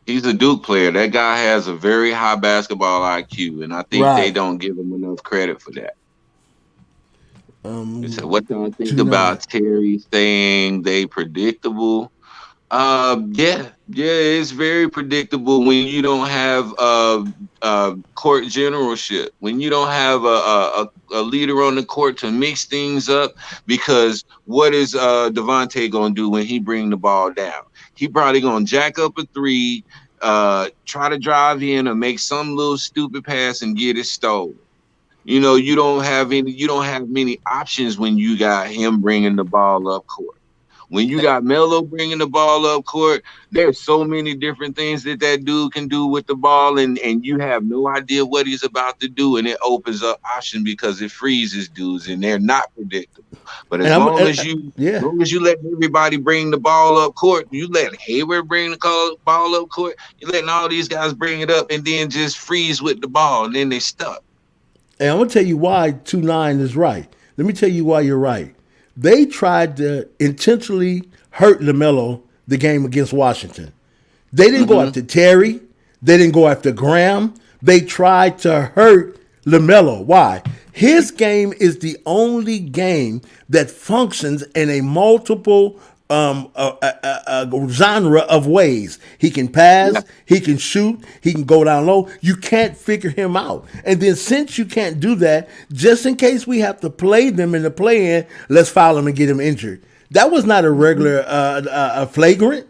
Speaker 2: He's a Duke player. That guy has a very high basketball IQ, and I think they
Speaker 1: Right.
Speaker 2: don't give him enough credit for that. So what do I think
Speaker 1: 2-9.
Speaker 2: about Terry saying they predictable? Yeah, it's very predictable when you don't have court generalship, when you don't have a leader on the court to mix things up. Because what is Devontae gonna do when he bring the ball down? He probably gonna jack up a three, try to drive in or make some little stupid pass and get it stolen. You don't have many options when you got him bringing the ball up court. When you got Melo bringing the ball up court, there's so many different things that dude can do with the ball, and you have no idea what he's about to do, and it opens up options because it freezes dudes, and they're not predictable. But
Speaker 1: And
Speaker 2: as
Speaker 1: I'm,
Speaker 2: long as you, as
Speaker 1: yeah.
Speaker 2: long as you let everybody bring the ball up court, you let Hayward bring the ball up court, you letting all these guys bring it up, and then just freeze with the ball, and then they stuck.
Speaker 1: And I'm gonna tell you why 2-9 is right. Let me tell you why you're right. They tried to intentionally hurt LaMelo the game against Washington. They didn't go
Speaker 2: Hmm.
Speaker 1: after Terry. They didn't go after Graham. They tried to hurt LaMelo. Why? His game is the only game that functions in a multiple genre of ways. He can
Speaker 2: Yeah.
Speaker 1: pass, he can shoot, he can go down low. You can't figure him out. And then since you can't do that, just in case we have to play them in the play-in, let's foul him and get him injured. That was not a regular flagrant.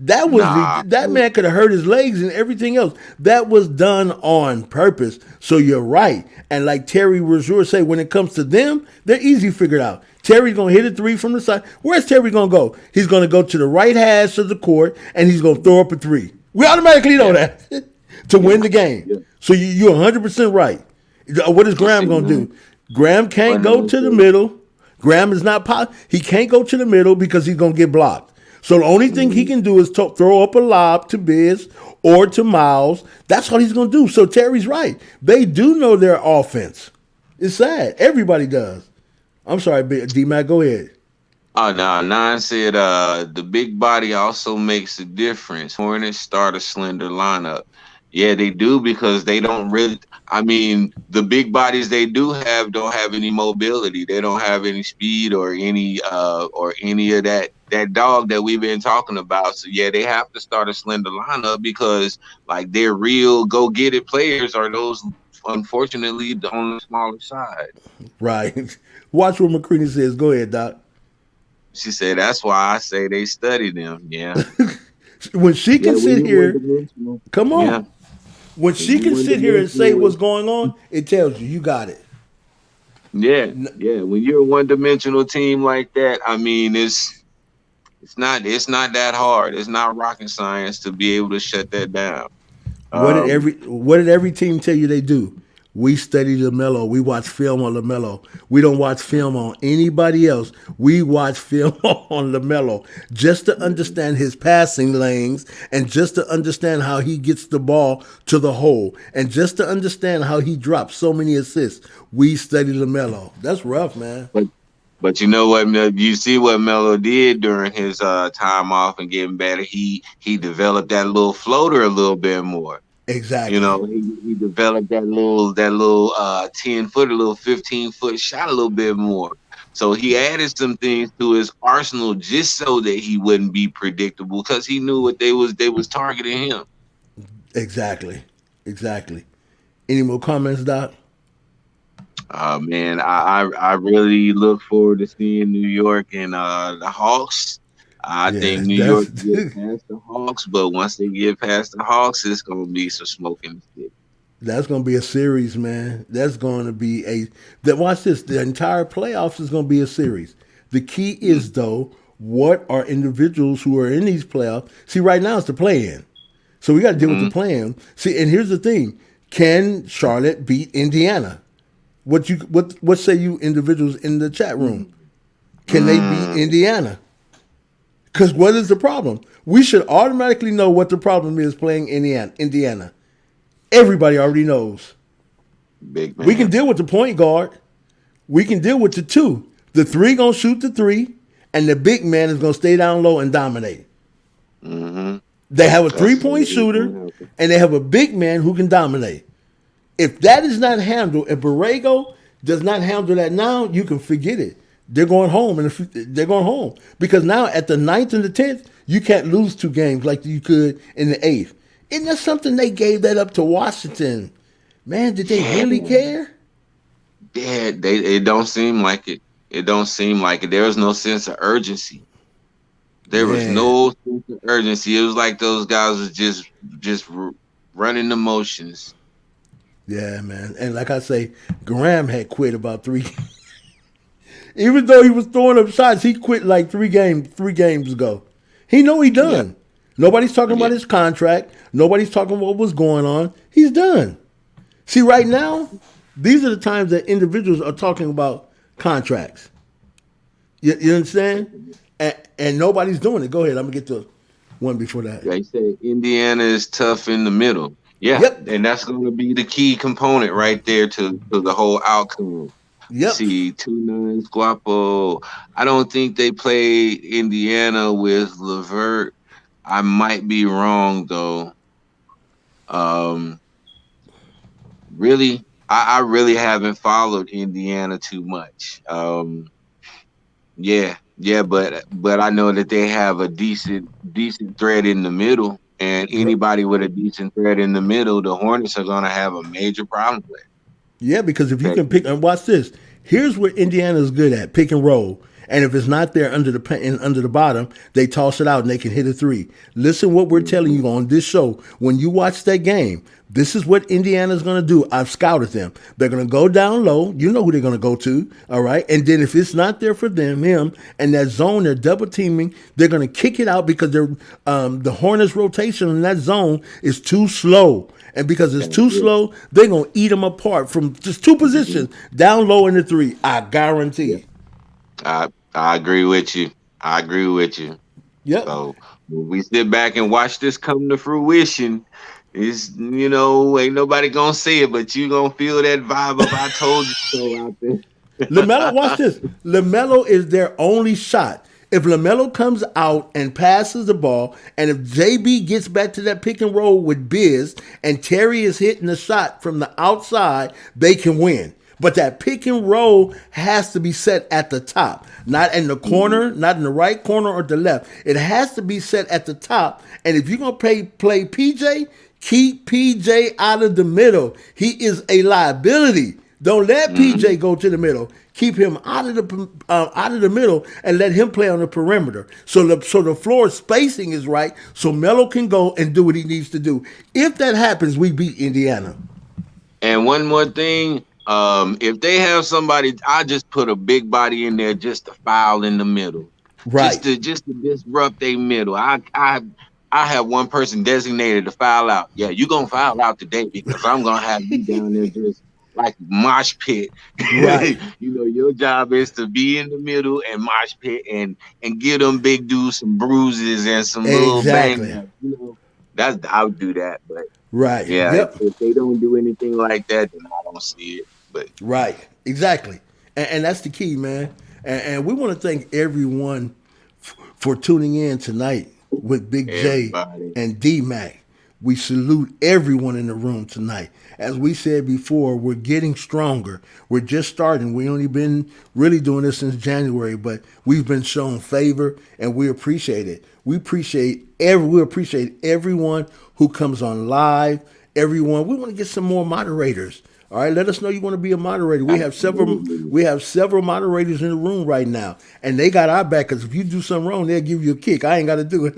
Speaker 2: Nah.
Speaker 1: That man could have hurt his legs and everything else. That was done on purpose. So you're right. And like Terry Rozier say, when it comes to them, they're easy figured out. Terry's gonna hit a three from the side. Where's Terry gonna go? He's gonna go to the right hash of the court and he's gonna throw up a three. We automatically know that to win the game.
Speaker 2: Yeah.
Speaker 1: So you're 100% right. What is Graham gonna do? Graham can't go to the middle. Graham is not he can't go to the middle because he's gonna get blocked. So the only thing he can do is throw up a lob to Biz or to Miles. That's what he's going to do. So Terry's right. They do know their offense. It's sad. Everybody does. I'm sorry, D-Mac, go ahead.
Speaker 2: Oh no, Nine said the big body also makes a difference. Hornets start a slender lineup. Yeah, they do because they don't really I mean, the big bodies they do have don't have any mobility. They don't have any speed or any of that dog that we've been talking about. So yeah, they have to start a slender lineup because like their real go get it players are those unfortunately on the smaller side.
Speaker 1: Right. Watch what McCready says. Go ahead, Doc.
Speaker 2: She said that's why I say they study them. Yeah.
Speaker 1: When she
Speaker 2: Yeah,
Speaker 1: can
Speaker 2: when
Speaker 1: sit
Speaker 2: you're one
Speaker 1: here,
Speaker 2: dimensional.
Speaker 1: come
Speaker 2: Yeah,
Speaker 1: on. When
Speaker 2: when
Speaker 1: she
Speaker 2: you're
Speaker 1: can
Speaker 2: one
Speaker 1: sit here and say
Speaker 2: dimensional.
Speaker 1: what's going on, it tells you you got it.
Speaker 2: Yeah, yeah. When you're a one dimensional team like that, I mean, it's not that hard. It's not rocket science to be able to shut that down. Um,
Speaker 1: What did every team tell you they do? We study Lamelo. We watch film on Lamelo. We don't watch film on anybody else. We watch film on Lamelo just to understand his passing lanes and just to understand how he gets the ball to the hole and just to understand how he drops so many assists. We study Lamelo. That's rough, man.
Speaker 2: but but you know what? You see what Melo did during his time off and getting better. He developed that little floater a little bit more. You
Speaker 1: Exactly.
Speaker 2: know, he developed that little 10 foot, a little 15 foot shot a little bit more. So he added some things to his arsenal just so that he wouldn't be predictable because he knew what they was targeting him.
Speaker 1: Exactly. Exactly. Any more comments, Doc?
Speaker 2: Man, I really look forward to seeing New York and the Hawks. I
Speaker 1: Yeah,
Speaker 2: think New
Speaker 1: that's
Speaker 2: York can get past the Hawks, but once they get past the Hawks, it's gonna be some smoke in the stick.
Speaker 1: that's gonna be a series, man. That's gonna be a that watch this. The entire playoffs is gonna be a series. The key is though, what are individuals who are in these playoffs? See, right now it's the play in. So we gotta deal with the
Speaker 2: Mm-hmm.
Speaker 1: play in. See, and here's the thing. Can Charlotte beat Indiana? What say you individuals in the chat room? Can they beat
Speaker 2: Mm,
Speaker 1: Indiana? Because what is the problem? We should automatically know what the problem is playing Indiana. Indiana. Everybody already knows.
Speaker 2: big
Speaker 1: We can
Speaker 2: man.
Speaker 1: deal with the point guard. We can deal with the two. The three gonna shoot the three, and the big man is gonna stay down low and dominate.
Speaker 2: Mm-hmm.
Speaker 1: They have a
Speaker 2: That's
Speaker 1: 3 point
Speaker 2: exactly what's
Speaker 1: shooter,
Speaker 2: gonna happen.
Speaker 1: and they have a big man who can dominate. If that is not handled, if Borrego does not handle that now, you can forget it. They're going home, and they're going home because now at the ninth and the 10th, you can't lose two games like you could in the eighth. Isn't that something they gave that up to Washington? Man, did they
Speaker 2: Yeah,
Speaker 1: really care?
Speaker 2: yeah. It don't seem like it. It don't seem like it. There was no sense of urgency. There was
Speaker 1: Man,
Speaker 2: no sense of urgency. It was like those guys was just running the motions.
Speaker 1: yeah, man. And like I say, Graham had quit about three. Even though he was throwing up shots, he quit like 3 games ago. He know he
Speaker 2: Yeah,
Speaker 1: done. Nobody's talking
Speaker 2: yeah.
Speaker 1: about his contract. Nobody's talking about what's going on. He's done. See, right now, these are the times that individuals are talking about contracts. You understand? And nobody's doing it. Go ahead. I'm gonna get to one before that.
Speaker 2: They say Indiana is tough in the middle. Yeah,
Speaker 1: Yep.
Speaker 2: and that's going to be the key component right there to the whole outcome.
Speaker 1: Yep.
Speaker 2: See, 2-9 Guapo. I don't think they played Indiana with Levert. I might be wrong though. Um, really, I really haven't followed Indiana too much. Yeah, yeah, but I know that they have a decent threat in the middle, and anybody with a decent threat in the middle, the Hornets are gonna have a major problem with.
Speaker 1: Yeah, because if you
Speaker 2: Okay.
Speaker 1: can pick and watch this, here's what Indiana's good at: pick and roll. And if it's not there under the under the bottom, they toss it out and they can hit a three. Listen, what we're telling you on this show. When you watch that game, this is what Indiana's going to do. I've scouted them. They're going to go down low. You know who they're going to go to, all right. And then if it's not there for him, and that zone they're double teaming, they're going to kick it out because they're the Hornets rotation in that zone is too slow. And because it's too
Speaker 2: Yeah,
Speaker 1: slow, they're gonna eat them apart from just two positions down low in the three. I
Speaker 2: yeah.
Speaker 1: guarantee.
Speaker 2: I agree with you. I agree with you.
Speaker 1: Yep.
Speaker 2: So when we sit back and watch this come to fruition, ain't nobody gonna say it, but you gonna feel that vibe of "I told you so" out there.
Speaker 1: LaMelo, watch this. LaMelo is their only shot. If LaMelo comes out and passes the ball, and if JB gets back to that pick and roll with Biz, and Terry is hitting the shot from the outside, they can win. But that pick and roll has to be set at the top, not in the corner, not in the right corner or the left. It has to be set at the top. And if you're going to play PJ, keep PJ out of the middle. He is a liability. Don't let PJ go to the middle. Keep him out of the middle and let him play on the perimeter. So the floor spacing is right. So Melo can go and do what he needs to do. If that happens, we beat Indiana.
Speaker 2: And one more thing, if they have somebody, I just put a big body in there just to foul in the middle,
Speaker 1: Right.
Speaker 2: just to disrupt their middle. I have one person designated to foul out. Yeah, you gonna foul out today because I'm gonna have you down there just like mosh pit.
Speaker 1: Right.
Speaker 2: Your job is to be in the middle and mosh pit and give them big dudes some bruises and some little
Speaker 1: Exactly.
Speaker 2: bang. I would do that, but.
Speaker 1: Right.
Speaker 2: Yeah,
Speaker 1: Yep.
Speaker 2: if they don't do anything like that, then I don't see it. But
Speaker 1: Right. Exactly. And that's the key, man. And we want to thank everyone for tuning in tonight with Big
Speaker 2: everybody.
Speaker 1: J and D-Mac. We salute everyone in the room tonight. As we said before, we're getting stronger. We're just starting. We only been really doing this since January, but we've been shown favor and we appreciate it. We appreciate everyone who comes on live. Everyone, we want to get some more moderators. All right, let us know you want to be a moderator. We have several moderators in the room right now, and they got our back. Because if you do something wrong, they'll give you a kick. I ain't got to do it.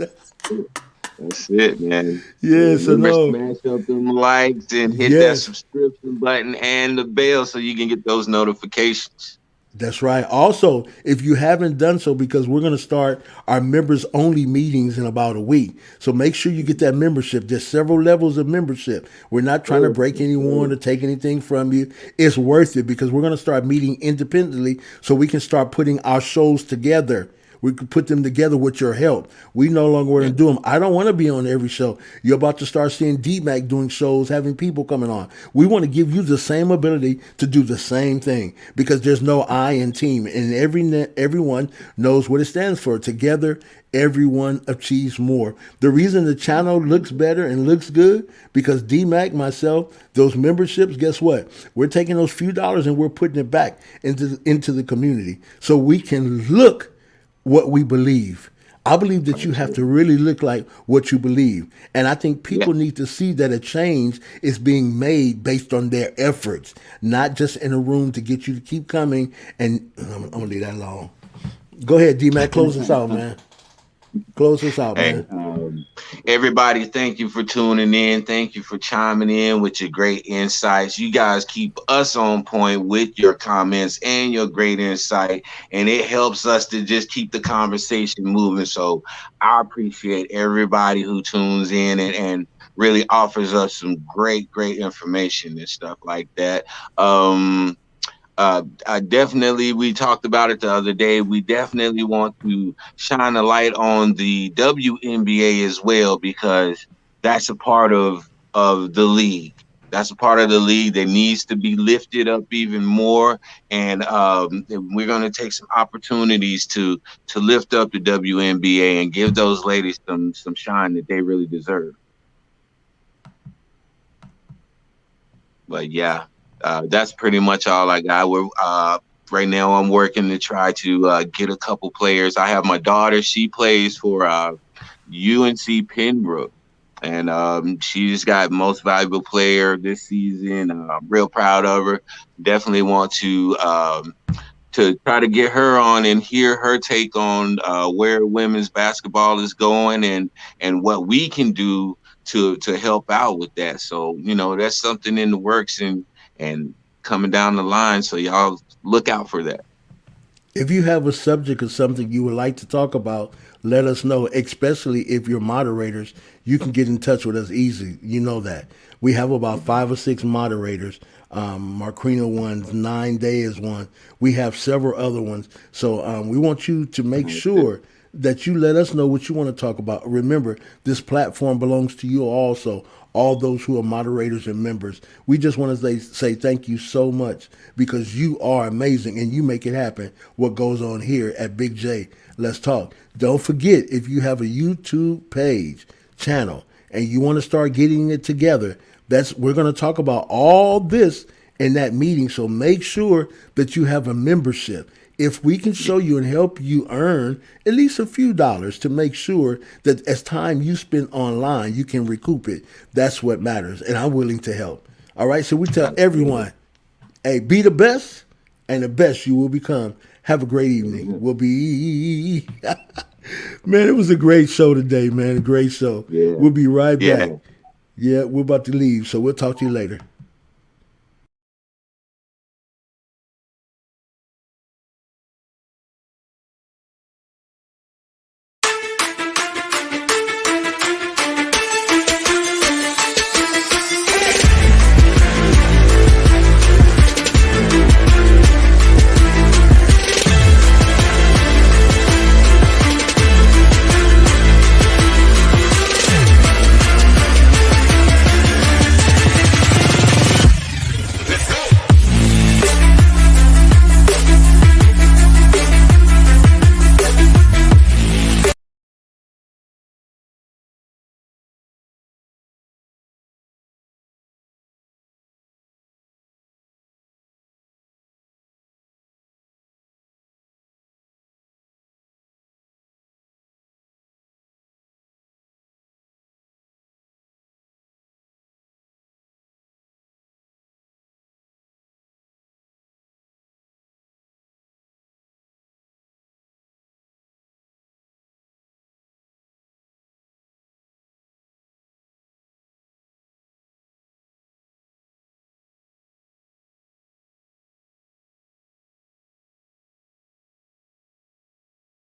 Speaker 2: That's it, man.
Speaker 1: Yeah, so no.
Speaker 2: Smash up them likes and hit that subscription button and the bell so you can get those notifications.
Speaker 1: That's right. Also, if you haven't done so, because we're going to start our members only meetings in about a week. So make sure you get that membership. There's several levels of membership. We're not trying to break anyone or take anything from you. It's worth it because we're going to start meeting independently so we can start putting our shows together. We could put them together with your help. We no longer want to do them. I don't want to be on every show. You're about to start seeing D-Mac doing shows, having people coming on. We want to give you the same ability to do the same thing because there's no I in team. And everyone knows what it stands for. Together, everyone achieves more. The reason the channel looks better and looks good because D-Mac, myself, those memberships, guess what? We're taking those few dollars and we're putting it back into the community so we can look what we believe. I believe that you have to really look like what you believe. And I think people need to see that a change is being made based on their efforts, not just in a room to get you to keep coming. And I'm going to leave that alone. Go ahead, D-Mac, close us out, man. Close us out, man.
Speaker 2: Everybody, thank you for tuning in. Thank you for chiming in with your great insights. You guys keep us on point with your comments and your great insight, and it helps us to just keep the conversation moving. So I appreciate everybody who tunes in and really offers us some great information and stuff like that. We talked about it the other day. We definitely want to shine a light on the WNBA as well, because that's a part of the league. That's a part of the league that needs to be lifted up even more. And we're going to take some opportunities to lift up the WNBA and give those ladies some shine that they really deserve. But yeah. That's pretty much all I got. Right now I'm working to try to get a couple players. I have my daughter. She plays for UNC Pembroke, and she just got most valuable player this season. I'm real proud of her. Definitely want to try to get her on and hear her take on where women's basketball is going and what we can do to help out with that. So, that's something in the works and coming down the line, so y'all look out for that.
Speaker 1: If you have a subject or something you would like to talk about, let us know, especially if you're moderators. You can get in touch with us easy. You know that. We have about 5 or 6 moderators. Marquina one's 9 Day is one. We have several other ones. So we want you to make sure that you let us know what you want to talk about. Remember, this platform belongs to you also, all those who are moderators and members. We just want to say thank you so much because you are amazing and you make it happen what goes on here at Big J. Let's Talk. Don't forget, if you have a YouTube page, channel, and you want to start getting it together, we're going to talk about all this in that meeting. So make sure that you have a membership. If we can show you and help you earn at least a few dollars to make sure that as time you spend online, you can recoup it, that's what matters. And I'm willing to help. All right. So we tell everyone, hey, be the best, and the best you will become. Have a great evening. We'll be. Man, it was a great show today, man. A great show.
Speaker 2: Yeah.
Speaker 1: We'll be right
Speaker 2: Yeah.
Speaker 1: back. Yeah, we're about to leave. So we'll talk to you later.